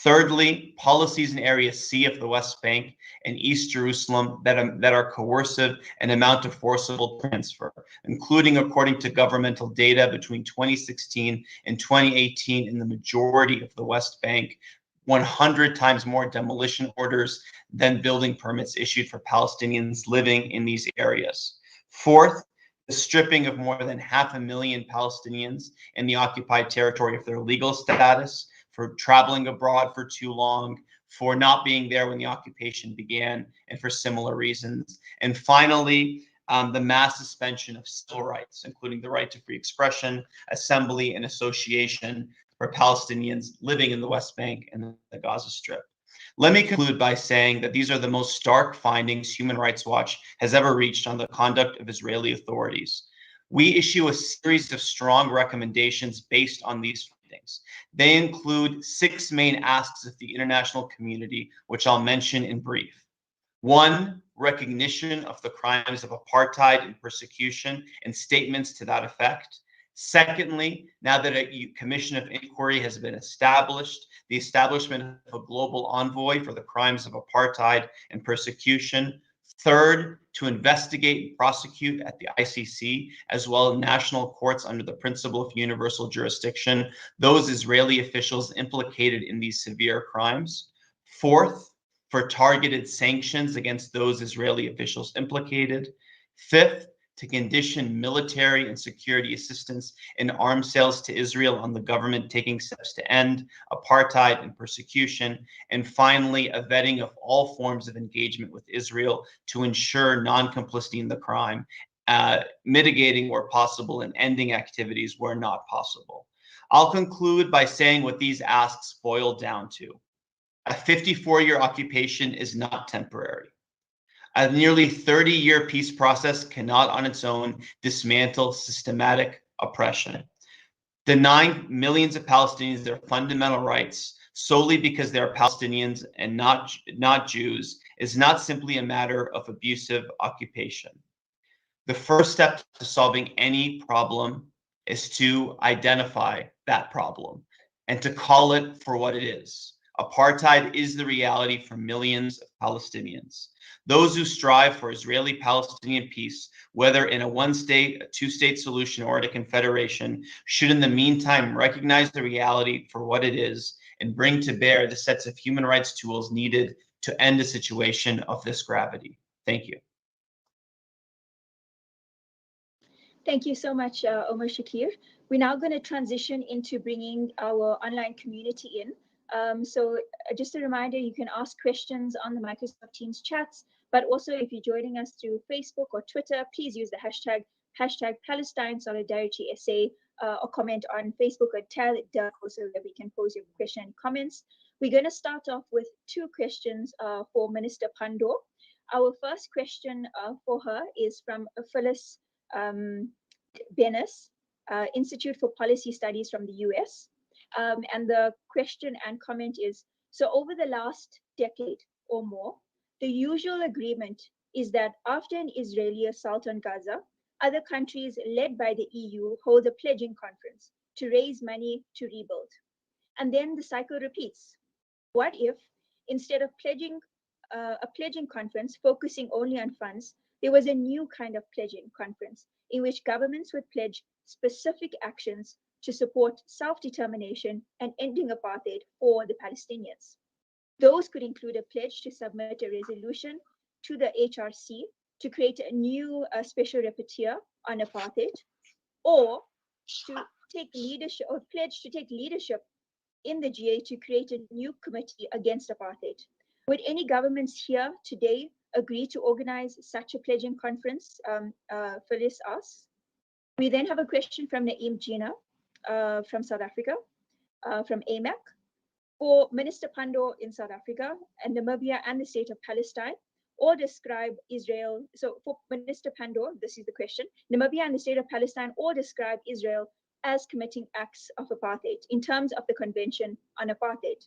Thirdly, policies in Area C of the West Bank and East Jerusalem that are coercive and amount to forcible transfer, including, according to governmental data, between 2016 and 2018 in the majority of the West Bank, 100 times more demolition orders than building permits issued for Palestinians living in these areas. Fourth, the stripping of more than 500,000 Palestinians in the occupied territory of their legal status, for traveling abroad for too long, for not being there when the occupation began, and for similar reasons. And finally, the mass suspension of civil rights, including the right to free expression, assembly, and association for Palestinians living in the West Bank and the Gaza Strip. Let me conclude by saying that these are the most stark findings Human Rights Watch has ever reached on the conduct of Israeli authorities. We issue a series of strong recommendations based on these findings. They include 6 main asks of the international community, which I'll mention in brief. 1, recognition of the crimes of apartheid and persecution and statements to that effect. Secondly, now that a commission of inquiry has been established, the establishment of a global envoy for the crimes of apartheid and persecution. Third, to investigate and prosecute at the ICC, as well as national courts under the principle of universal jurisdiction, those Israeli officials implicated in these severe crimes. Fourth, for targeted sanctions against those Israeli officials implicated. Fifth, to condition military and security assistance and arms sales to Israel on the government taking steps to end apartheid and persecution. And finally, a vetting of all forms of engagement with Israel to ensure non-complicity in the crime, mitigating where possible and ending activities where not possible. I'll conclude by saying what these asks boil down to. A 54-year occupation is not temporary. A nearly 30-year peace process cannot on its own dismantle systematic oppression. Denying millions of Palestinians their fundamental rights solely because they are Palestinians and not Jews is not simply a matter of abusive occupation. The first step to solving any problem is to identify that problem and to call it for what it is. Apartheid is the reality for millions of Palestinians. Those who strive for Israeli-Palestinian peace, whether in a one-state, a two-state solution, or a confederation, should in the meantime recognize the reality for what it is and bring to bear the sets of human rights tools needed to end a situation of this gravity. Thank you. Thank you so much, Omar Shakir. We're now going to transition into bringing our online community in. So just a reminder, you can ask questions on the Microsoft Teams chats, but also if you're joining us through Facebook or Twitter, please use the hashtag Palestine Solidarity SA or comment on Facebook or tell so that we can pose your question and comments. We're going to start off with two questions for Minister Pandor. Our first question for her is from Phyllis Benes, Institute for Policy Studies from the US. And the question and comment is, so over the last decade or more, the usual agreement is that after an Israeli assault on Gaza, other countries led by the EU hold a pledging conference to raise money to rebuild. And then the cycle repeats. What if, instead of a pledging conference focusing only on funds, there was a new kind of pledging conference in which governments would pledge specific actions to support self-determination and ending apartheid for the Palestinians. Those could include a pledge to submit a resolution to the HRC to create a new special rapporteur on apartheid, or to take leadership, or pledge to take leadership in the GA to create a new committee against apartheid. Would any governments here today agree to organize such a pledging conference? Phyllis asks. We then have a question from Naeem Jina from South Africa, from AMAC. For Minister Pandor in South Africa and Namibia and the state of Palestine, all describe Israel. So for Minister Pandor, this is the question. Namibia and the state of Palestine all describe Israel as committing acts of apartheid in terms of the Convention on Apartheid.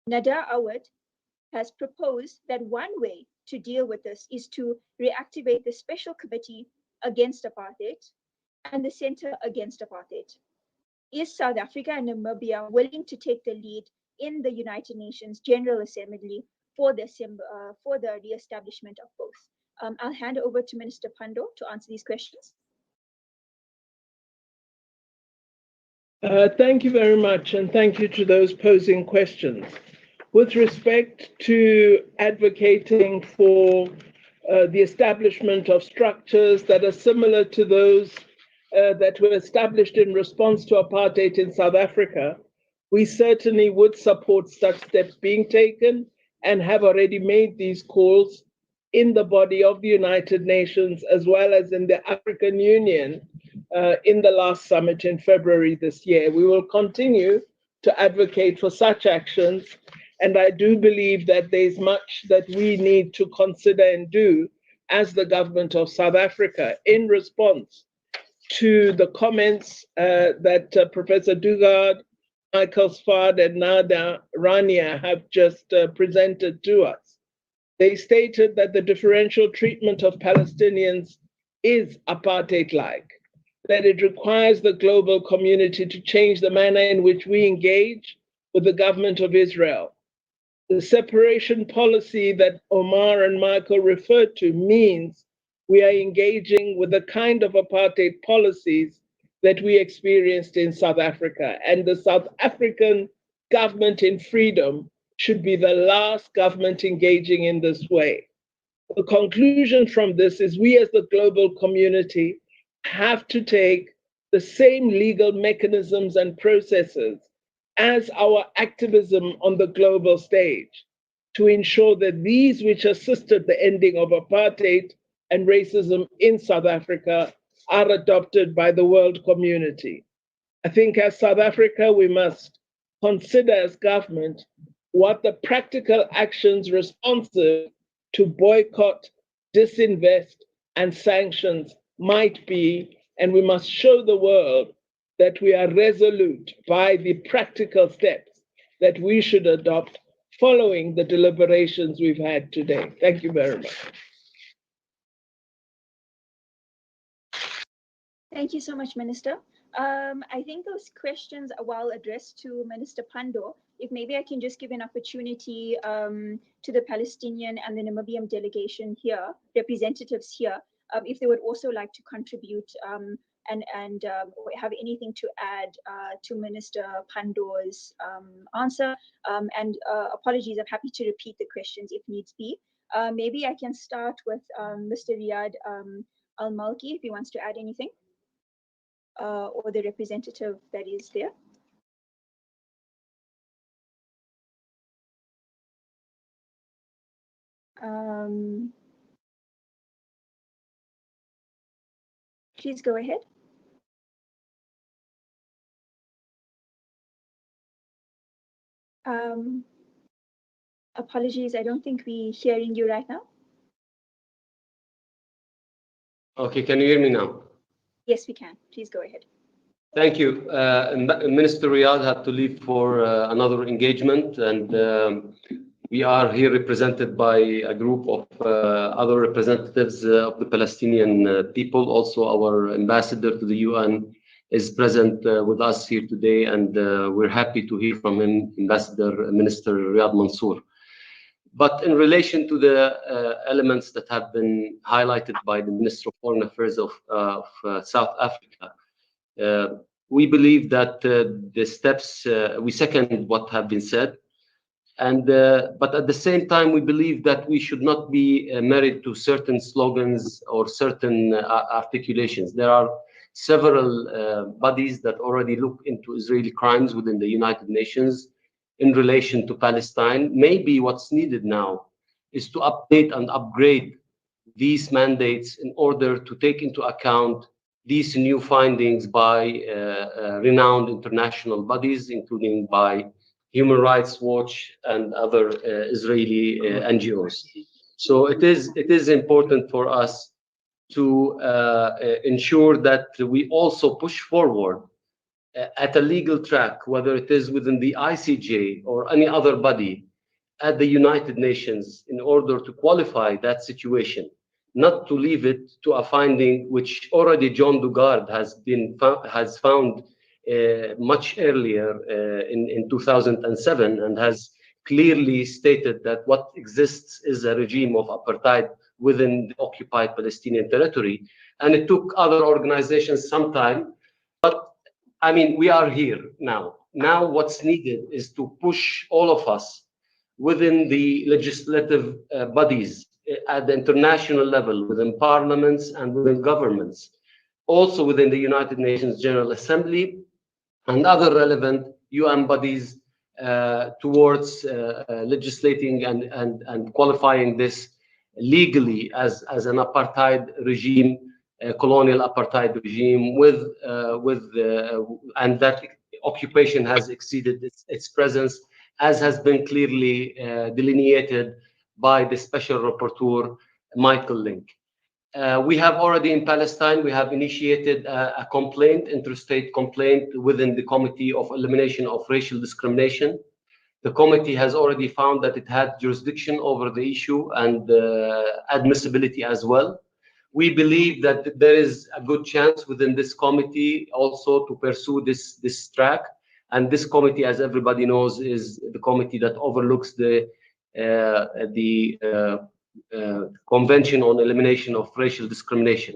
Nader Awad has proposed that one way to deal with this is to reactivate the Special Committee Against Apartheid and the Center Against Apartheid. Is South Africa and Namibia willing to take the lead in the United Nations General Assembly for the re-establishment of both? I'll hand over to Minister Pandor to answer these questions. Thank you very much, and thank you to those posing questions. With respect to advocating for the establishment of structures that are similar to those that were established in response to apartheid in South Africa, we certainly would support such steps being taken and have already made these calls in the body of the United Nations as well as in the African Union in the last summit in February this year. We will continue to advocate for such actions, and I do believe that there's much that we need to consider and do as the government of South Africa in response to the comments that Professor Dugard, Michael Sfard, and Nada Rania have just presented to us. They stated that the differential treatment of Palestinians is apartheid-like. that it requires the global community to change the manner in which we engage with the government of Israel. The separation policy that Omar and Michael referred to means we are engaging with the kind of apartheid policies that we experienced in South Africa. And the South African government in freedom should be the last government engaging in this way. The conclusion from this is we as the global community have to take the same legal mechanisms and processes as our activism on the global stage to ensure that these which assisted the ending of apartheid and racism in South Africa are adopted by the world community. I think as South Africa, we must consider as government what the practical actions responsive to boycott, disinvest, and sanctions might be, and we must show the world that we are resolute by the practical steps that we should adopt following the deliberations we've had today. Thank you very much. Thank you so much, Minister. I think those questions are well addressed to Minister Pandor. If maybe I can just give an opportunity to the Palestinian and the Namibian delegation here, representatives here, if they would also like to contribute and have anything to add to Minister Pandor's answer. Apologies, I'm happy to repeat the questions if needs be. Maybe I can start with Mr. Riyad Al-Malki, if he wants to add anything. Or the representative that is there. Please go ahead. Apologies, I don't think we're hearing you right now. Okay, can you hear me now? Yes, we can. Please go ahead. Thank you. Minister Riyad had to leave for another engagement, and we are here represented by a group of other representatives of the Palestinian people. Also, our ambassador to the UN is present with us here today, and we're happy to hear from him, Minister Riyad Mansour. But in relation to the elements that have been highlighted by the Minister of Foreign Affairs of South Africa, we believe that the steps, we second what have been said, and but at the same time, we believe that we should not be married to certain slogans or certain articulations. There are several bodies that already look into Israeli crimes within the United Nations in relation to Palestine. Maybe what's needed now is to update and upgrade these mandates in order to take into account these new findings by renowned international bodies, including by Human Rights Watch and other Israeli NGOs. So it is important for us to ensure that we also push forward at a legal track, whether it is within the ICJ or any other body at the United Nations, in order to qualify that situation, not to leave it to a finding which already John Dugard has found much earlier in 2007, and has clearly stated that what exists is a regime of apartheid within the occupied Palestinian territory. And it took other organizations some time, but I mean, we are here now. Now what's needed is to push all of us within the legislative bodies at the international level, within parliaments and within governments, also within the United Nations General Assembly and other relevant UN bodies towards legislating and qualifying this legally as an apartheid regime, a colonial apartheid regime, and that occupation has exceeded its presence, as has been clearly delineated by the Special Rapporteur, Michael Link. We have already in Palestine, we have initiated a complaint, interstate complaint within the Committee of Elimination of Racial Discrimination. The committee has already found that it had jurisdiction over the issue and admissibility as well. we believe that there is a good chance within this committee also to pursue this track. And this committee, as everybody knows, is the committee that overlooks the Convention on Elimination of Racial Discrimination.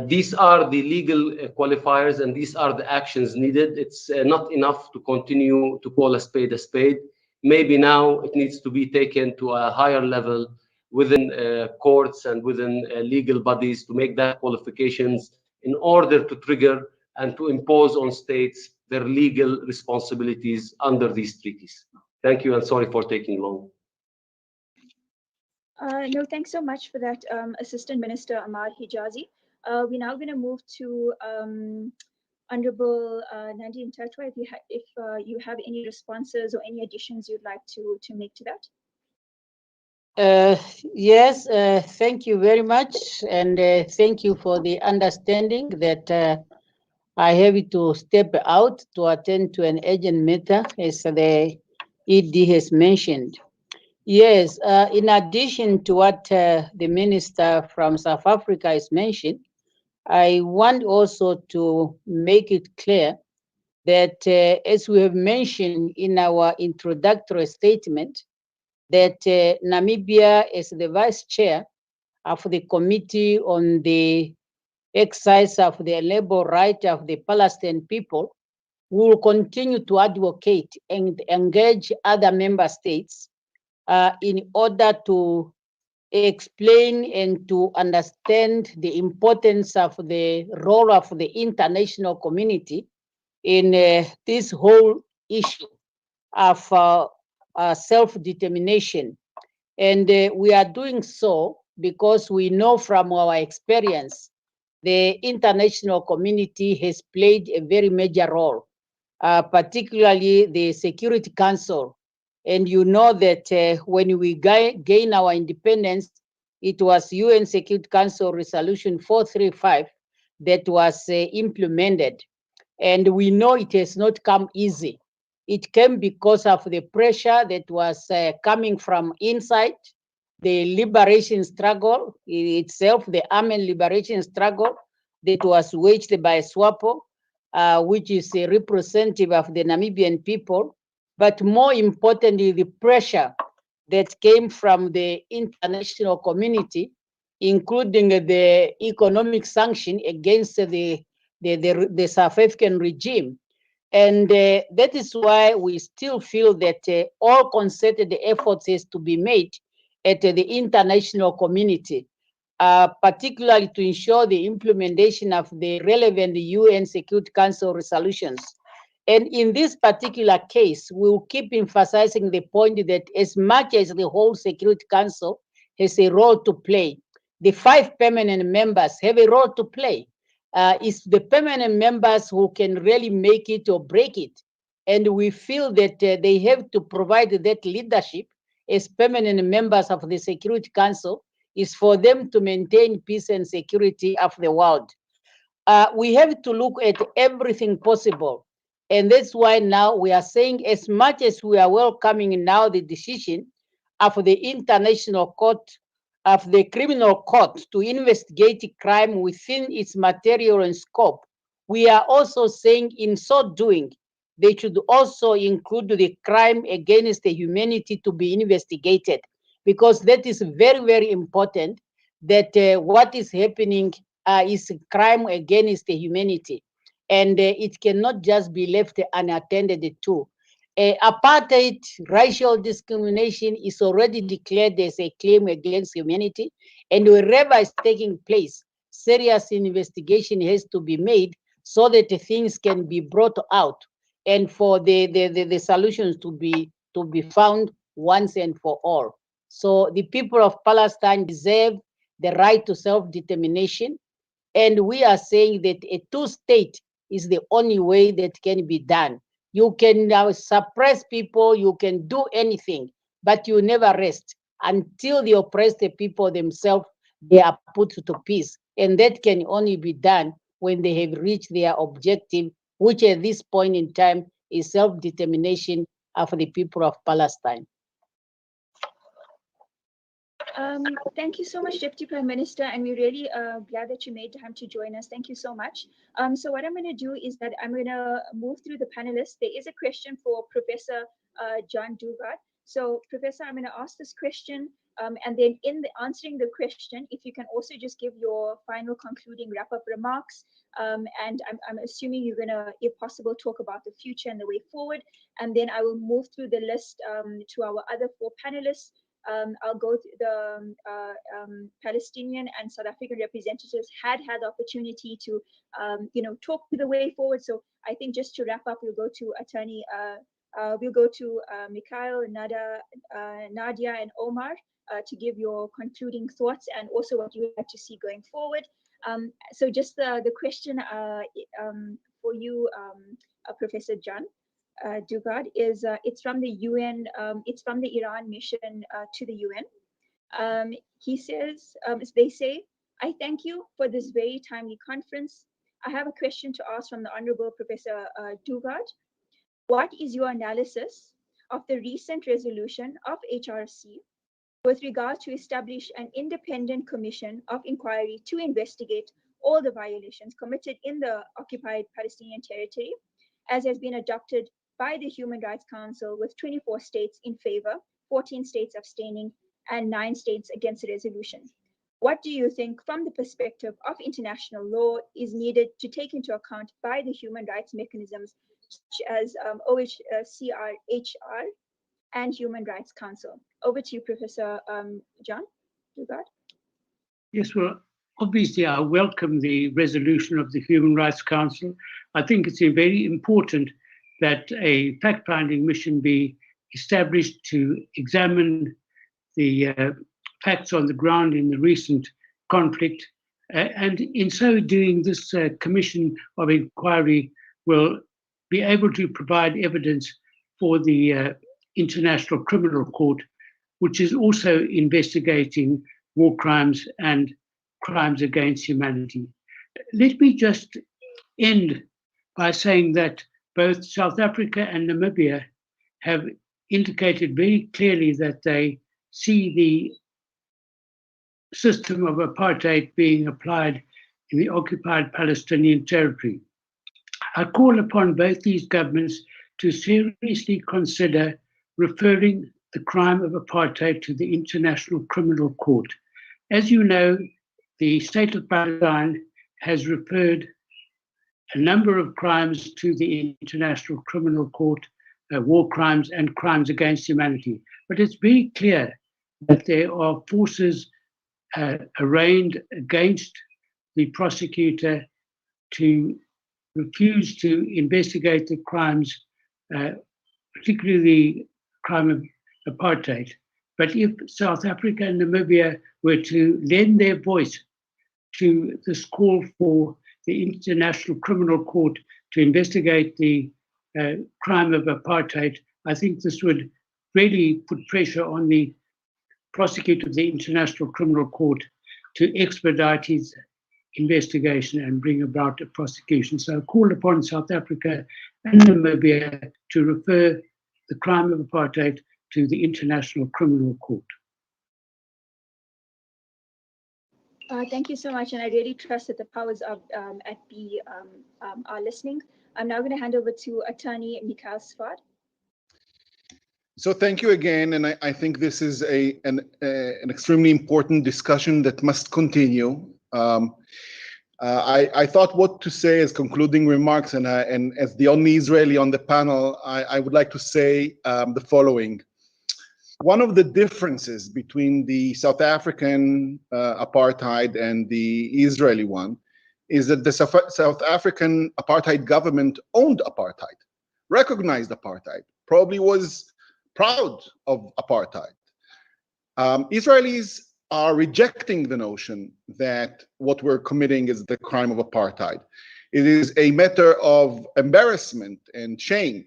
These are the legal qualifiers, and these are the actions needed. It's not enough to continue to call a spade a spade. Maybe now it needs to be taken to a higher level within courts and within legal bodies to make that qualifications in order to trigger and to impose on states their legal responsibilities under these treaties. Thank you, and sorry for taking long. No, thanks so much for that, Assistant Minister Ahmad Hijazi. We're now going to move to Honorable Nadine Tatwa, if you have any responses or any additions you'd like to make to that. Yes, thank you very much, and thank you for the understanding that I have to step out to attend to an urgent matter, as the ED has mentioned. Yes, in addition to what the Minister from South Africa has mentioned, I want also to make it clear that, as we have mentioned in our introductory statement, that Namibia is the vice chair of the Committee on the Exercise of the Labor Right of the Palestinian people. We will continue to advocate and engage other member states in order to explain and to understand the importance of the role of the international community in this whole issue of self-determination. And we are doing so because we know from our experience the international community has played a very major role, particularly the Security Council. And you know that when we gain our independence, it was UN Security Council Resolution 435 that was implemented. And we know it has not come easy. It came because of the pressure that was coming from inside the liberation struggle itself, the armed liberation struggle that was waged by SWAPO, which is a representative of the Namibian people, but more importantly, the pressure that came from the international community, including the economic sanction against the South African regime. And that is why we still feel that all concerted efforts has to be made at the international community, particularly to ensure the implementation of the relevant UN Security Council resolutions. And in this particular case, we will keep emphasizing the point that as much as the whole Security Council has a role to play, the 5 permanent members have a role to play. It's the permanent members who can really make it or break it. And we feel that they have to provide that leadership as permanent members of the Security Council is for them to maintain peace and security of the world. We have to look at everything possible. And that's why now we are saying, as much as we are welcoming now the decision of the International Court, of the Criminal Court to investigate crime within its material and scope, we are also saying in so doing, they should also include the crime against the humanity to be investigated, because that is very, very important, that what is happening is crime against the humanity. And it cannot just be left unattended to. Apartheid, racial discrimination is already declared as a claim against humanity, and wherever it's taking place, serious investigation has to be made so that things can be brought out and for the solutions to be found once and for all. So the people of Palestine deserve the right to self-determination, and we are saying that a two-state is the only way that can be done. You can now suppress people, you can do anything, but you never rest until the oppressed people themselves, they are put to peace. And that can only be done when they have reached their objective, which at this point in time is self-determination of the people of Palestine. Thank you so much, Deputy Prime Minister, and we're really glad that you made time to join us. Thank you so much. So what I'm going to do is that I'm going to move through the panelists. There is a question for Professor John Dugard. So, Professor, I'm going to ask this question, and then in the answering the question, if you can also just give your final concluding wrap-up remarks, and I'm assuming you're going to, if possible, talk about the future and the way forward, and then I will move through the list to our other 4 panelists. I'll go to the Palestinian and South African representatives had the opportunity to, talk to the way forward. So I think just to wrap up, we'll go to Attorney, we'll go to Mikhail, Nadia, and Omar to give your concluding thoughts and also what you would like to see going forward. So just the question for you, Professor John Dugard, is it's from the UN, it's from the Iran mission to the UN. He says, they say, I thank you for this very timely conference. I have a question to ask from the Honorable Professor Dugard. What is your analysis of the recent resolution of HRC with regard to establish an independent commission of inquiry to investigate all the violations committed in the occupied Palestinian territory, as has been adopted by the Human Rights Council, with 24 states in favor, 14 states abstaining, and 9 states against the resolution? What do you think, from the perspective of international law, is needed to take into account by the human rights mechanisms such as OHCHR and Human Rights Council? Over to you, Professor John Dugard. Yes, well, obviously I welcome the resolution of the Human Rights Council. I think it's very important that a fact-finding mission be established to examine the facts on the ground in the recent conflict. And in so doing, this commission of inquiry will be able to provide evidence for the International Criminal Court, which is also investigating war crimes and crimes against humanity. Let me just end by saying that both South Africa and Namibia have indicated very clearly that they see the system of apartheid being applied in the occupied Palestinian territory. I call upon both these governments to seriously consider referring the crime of apartheid to the International Criminal Court. As you know, the state of Palestine has referred a number of crimes to the International Criminal Court, war crimes and crimes against humanity. But it's very clear that there are forces arraigned against the prosecutor to refuse to investigate the crimes, particularly the crime of apartheid. But if South Africa and Namibia were to lend their voice to this call for the International Criminal Court to investigate the crime of apartheid, I think this would really put pressure on the prosecutor of the International Criminal Court to expedite his investigation and bring about a prosecution. So I call upon South Africa and Namibia to refer the crime of apartheid to the International Criminal Court. Thank you so much, and I really trust that the powers of at B are listening. I'm now going to hand over to Attorney Mikhail Sfard. So thank you again, and I think this is an extremely important discussion that must continue. I thought what to say as concluding remarks, and as the only Israeli on the panel, I would like to say the following. One of the differences between the South African apartheid and the Israeli one is that the South African apartheid government owned apartheid, recognized apartheid, probably was proud of apartheid. Israelis are rejecting the notion that what we're committing is the crime of apartheid. It is a matter of embarrassment and shame.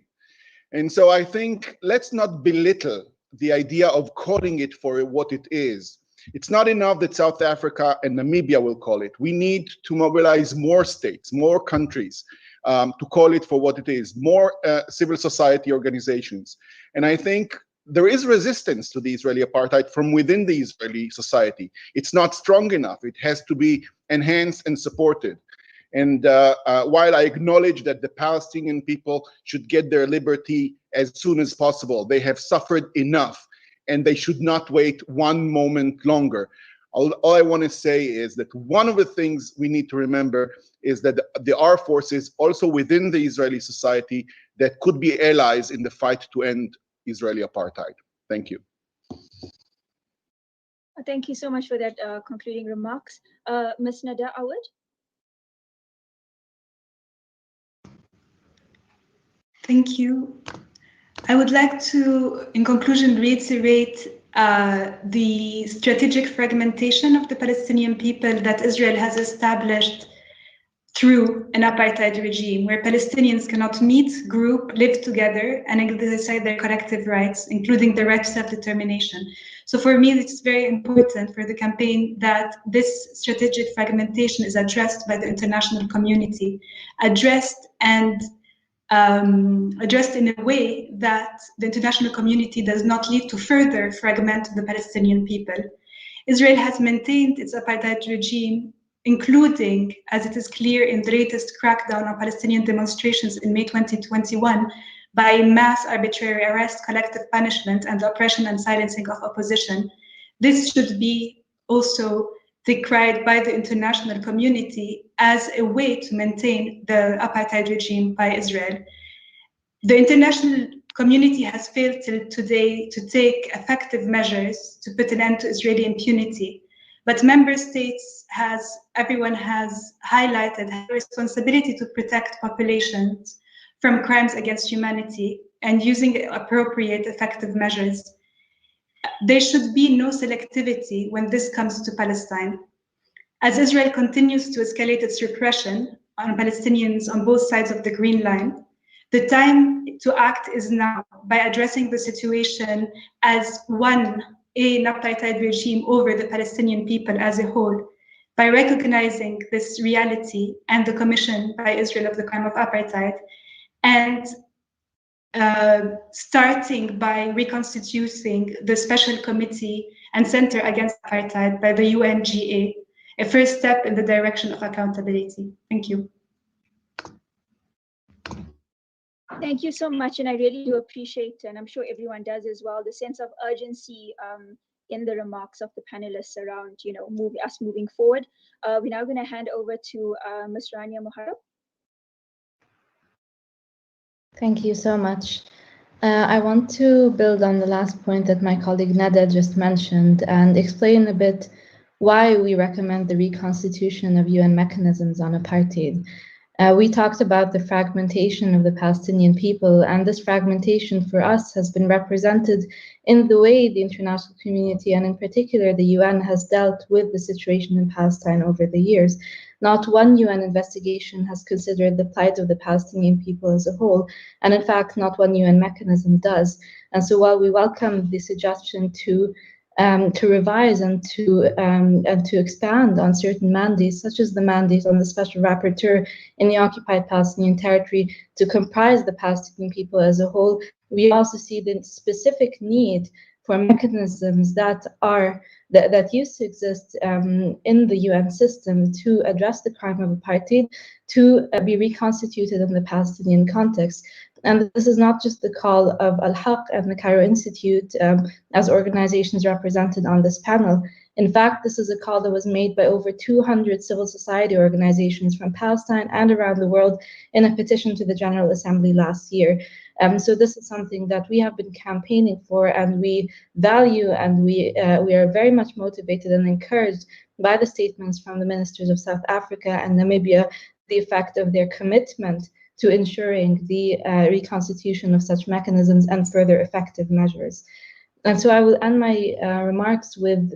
And so I think let's not belittle the idea of calling it for what it is. It's not enough that South Africa and Namibia will call it. We need to mobilize more states, more countries to call it for what it is, more civil society organizations. And I think there is resistance to the Israeli apartheid from within the Israeli society. It's not strong enough. It has to be enhanced and supported. And while I acknowledge that the Palestinian people should get their liberty as soon as possible, they have suffered enough and they should not wait one moment longer. All I want to say is that one of the things we need to remember is that there are forces also within the Israeli society that could be allies in the fight to end Israeli apartheid. Thank you. Thank you so much for that concluding remarks. Ms. Nada Awad? Thank you. I would like to, in conclusion, reiterate the strategic fragmentation of the Palestinian people that Israel has established through an apartheid regime, where Palestinians cannot meet, group, live together, and exercise their collective rights, including the right to self-determination. So for me, it's very important for the campaign that this strategic fragmentation is addressed by the international community, addressed in a way that the international community does not lead to further fragment the Palestinian people. Israel has maintained its apartheid regime, including, as it is clear in the latest crackdown on Palestinian demonstrations in May 2021, by mass arbitrary arrest, collective punishment, and the oppression and silencing of opposition. This should be also decried by the international community as a way to maintain the apartheid regime by Israel. The international community has failed till today to take effective measures to put an end to Israeli impunity. But member states, everyone has highlighted the responsibility to protect populations from crimes against humanity and using appropriate effective measures. There should be no selectivity when this comes to Palestine. As Israel continues to escalate its repression on Palestinians on both sides of the Green Line, the time to act is now by addressing the situation as an apartheid regime over the Palestinian people as a whole, by recognizing this reality and the commission by Israel of the crime of apartheid, and starting by reconstituting the Special Committee and Center Against Apartheid by the UNGA, a first step in the direction of accountability. Thank you. Thank you so much, and I really do appreciate, and I'm sure everyone does as well, the sense of urgency in the remarks of the panelists around, us moving forward. We're now going to hand over to Ms. Rania Muharrab. Thank you so much. I want to build on the last point that my colleague Nada just mentioned and explain a bit why we recommend the reconstitution of UN mechanisms on apartheid. We talked about the fragmentation of the Palestinian people, and this fragmentation for us has been represented in the way the international community, and in particular the UN, has dealt with the situation in Palestine over the years. Not one UN investigation has considered the plight of the Palestinian people as a whole, and in fact, not one UN mechanism does. And so while we welcome the suggestion to revise and to expand on certain mandates, such as the mandate on the Special Rapporteur in the occupied Palestinian territory to comprise the Palestinian people as a whole, we also see the specific need for mechanisms that used to exist in the UN system to address the crime of apartheid to be reconstituted in the Palestinian context. And this is not just the call of Al-Haq and the Cairo Institute as organizations represented on this panel. In fact, this is a call that was made by over 200 civil society organizations from Palestine and around the world in a petition to the General Assembly last year. So this is something that we have been campaigning for, and we value, and we are very much motivated and encouraged by the statements from the ministers of South Africa and Namibia, the effect of their commitment to ensuring the reconstitution of such mechanisms and further effective measures. And so I will end my remarks with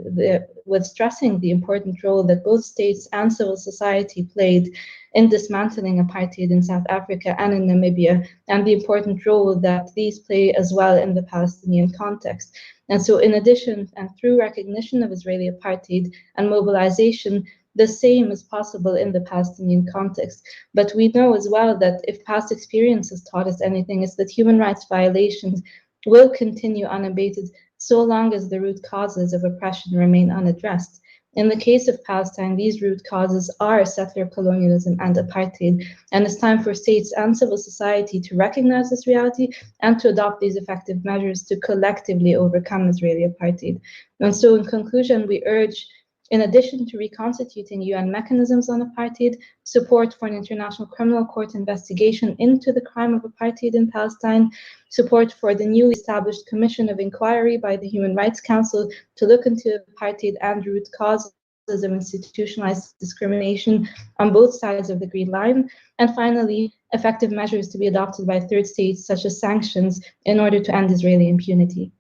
stressing the important role that both states and civil society played in dismantling apartheid in South Africa and in Namibia, and the important role that these play as well in the Palestinian context. And so in addition, and through recognition of Israeli apartheid and mobilization, the same is possible in the Palestinian context. But we know as well that if past experience has taught us anything, it's that human rights violations will continue unabated so long as the root causes of oppression remain unaddressed. In the case of Palestine, these root causes are settler colonialism and apartheid, and it's time for states and civil society to recognize this reality and to adopt these effective measures to collectively overcome Israeli apartheid. And so in conclusion, we urge, in addition to reconstituting UN mechanisms on apartheid, support for an international criminal court investigation into the crime of apartheid in Palestine, support for the newly established Commission of Inquiry by the Human Rights Council to look into apartheid and root causes of institutionalized discrimination on both sides of the Green Line, and finally, effective measures to be adopted by third states, such as sanctions, in order to end Israeli impunity.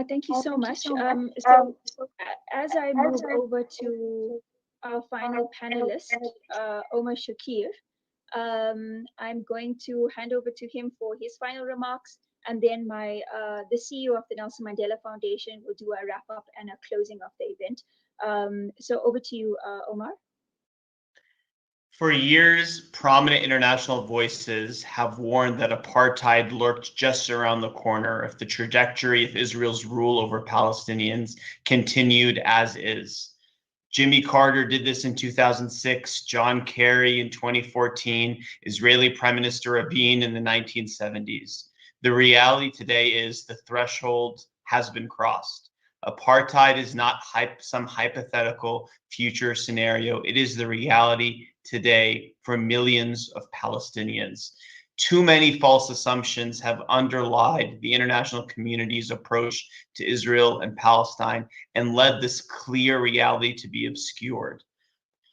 Thank you so much. As I move over to our final panelist, Omar Shakir, I'm going to hand over to him for his final remarks, and then the CEO of the Nelson Mandela Foundation will do a wrap up and a closing of the event. So over to you, Omar. For years, prominent international voices have warned that apartheid lurked just around the corner if the trajectory of Israel's rule over Palestinians continued as is. Jimmy Carter did this in 2006, John Kerry in 2014, Israeli Prime Minister Rabin in the 1970s. The reality today is the threshold has been crossed. Apartheid is not some hypothetical future scenario. It is the reality today for millions of Palestinians. Too many false assumptions have underlied the international community's approach to Israel and Palestine and led this clear reality to be obscured.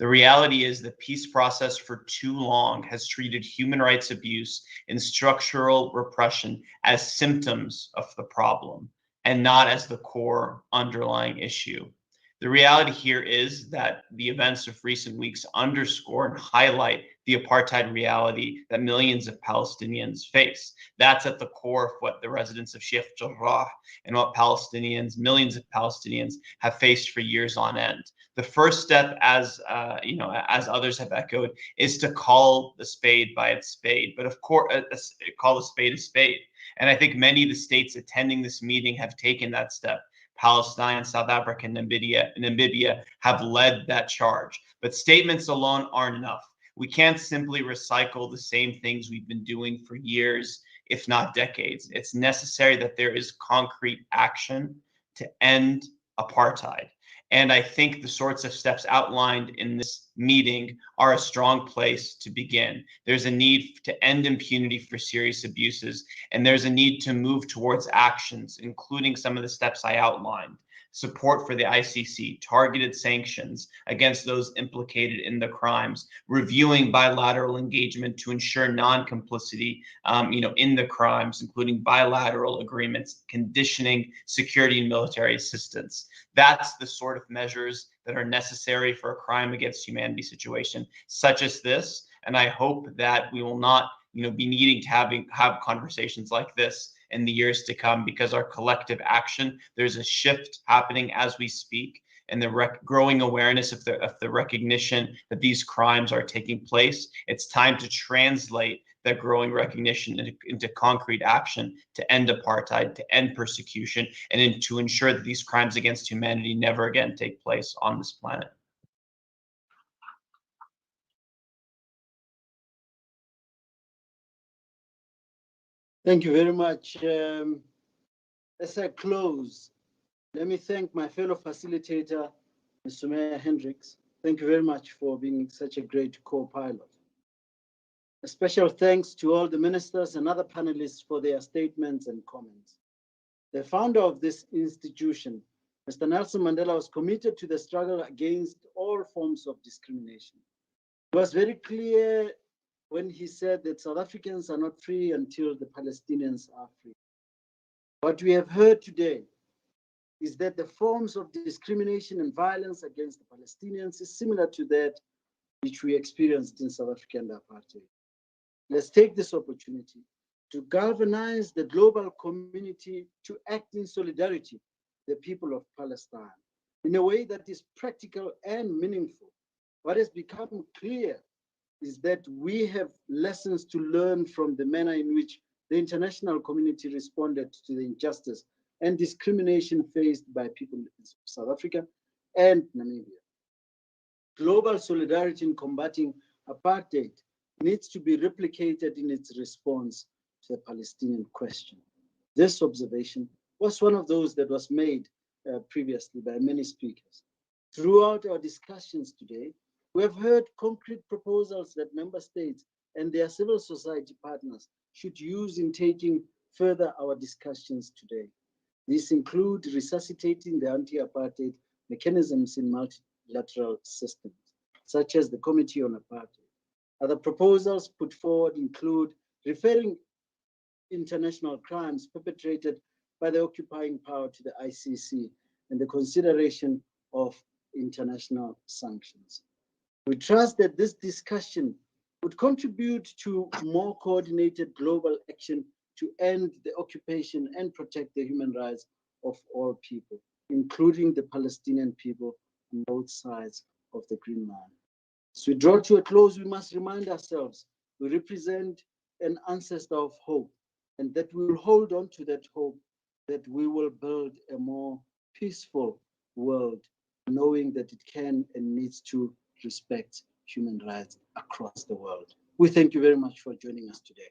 The reality is the peace process for too long has treated human rights abuse and structural repression as symptoms of the problem and not as the core underlying issue. The reality here is that the events of recent weeks underscore and highlight the apartheid reality that millions of Palestinians face. That's at the core of what the residents of Sheikh Jarrah and what millions of Palestinians have faced for years on end. The first step, as others have echoed, is to call the spade by its spade, but of course, call a spade a spade. And I think many of the states attending this meeting have taken that step. Palestine, South Africa, and Namibia have led that charge. But statements alone aren't enough. We can't simply recycle the same things we've been doing for years, if not decades. It's necessary that there is concrete action to end apartheid. And I think the sorts of steps outlined in this meeting are a strong place to begin. There's a need to end impunity for serious abuses, and there's a need to move towards actions, including some of the steps I outlined. Support for the ICC, targeted sanctions against those implicated in the crimes, reviewing bilateral engagement to ensure non-complicity, in the crimes, including bilateral agreements, conditioning security and military assistance. That's the sort of measures that are necessary for a crime against humanity situation such as this. And I hope that we will not, be needing to have conversations like this in the years to come, because our collective action, there's a shift happening as we speak, and the growing awareness of the recognition that these crimes are taking place. It's time to translate that growing recognition into concrete action to end apartheid, to end persecution, and to ensure that these crimes against humanity never again take place on this planet. Thank you very much. As I close, let me thank my fellow facilitator, Ms. Sumaya Hendricks. Thank you very much for being such a great co-pilot. A special thanks to all the ministers and other panelists for their statements and comments. The founder of this institution, Mr. Nelson Mandela, was committed to the struggle against all forms of discrimination. He was very clear when he said that South Africans are not free until the Palestinians are free. What we have heard today is that the forms of discrimination and violence against the Palestinians is similar to that which we experienced in South Africa and apartheid. Let's take this opportunity to galvanize the global community to act in solidarity with the people of Palestine in a way that is practical and meaningful. What has become clear is that we have lessons to learn from the manner in which the international community responded to the injustice and discrimination faced by people in South Africa and Namibia. Global solidarity in combating apartheid needs to be replicated in its response to the Palestinian question. This observation was one of those that was made previously by many speakers. Throughout our discussions today, we have heard concrete proposals that member states and their civil society partners should use in taking further our discussions today. These include resuscitating the anti-apartheid mechanisms in multilateral systems, such as the Committee on Apartheid. Other proposals put forward include referring international crimes perpetrated by the occupying power to the ICC and the consideration of international sanctions. We trust that this discussion would contribute to more coordinated global action to end the occupation and protect the human rights of all people, including the Palestinian people on both sides of the Green Line. As we draw to a close, we must remind ourselves we represent an ancestor of hope, and that we will hold on to that hope, that we will build a more peaceful world, knowing that it can and needs to respect human rights across the world. We thank you very much for joining us today.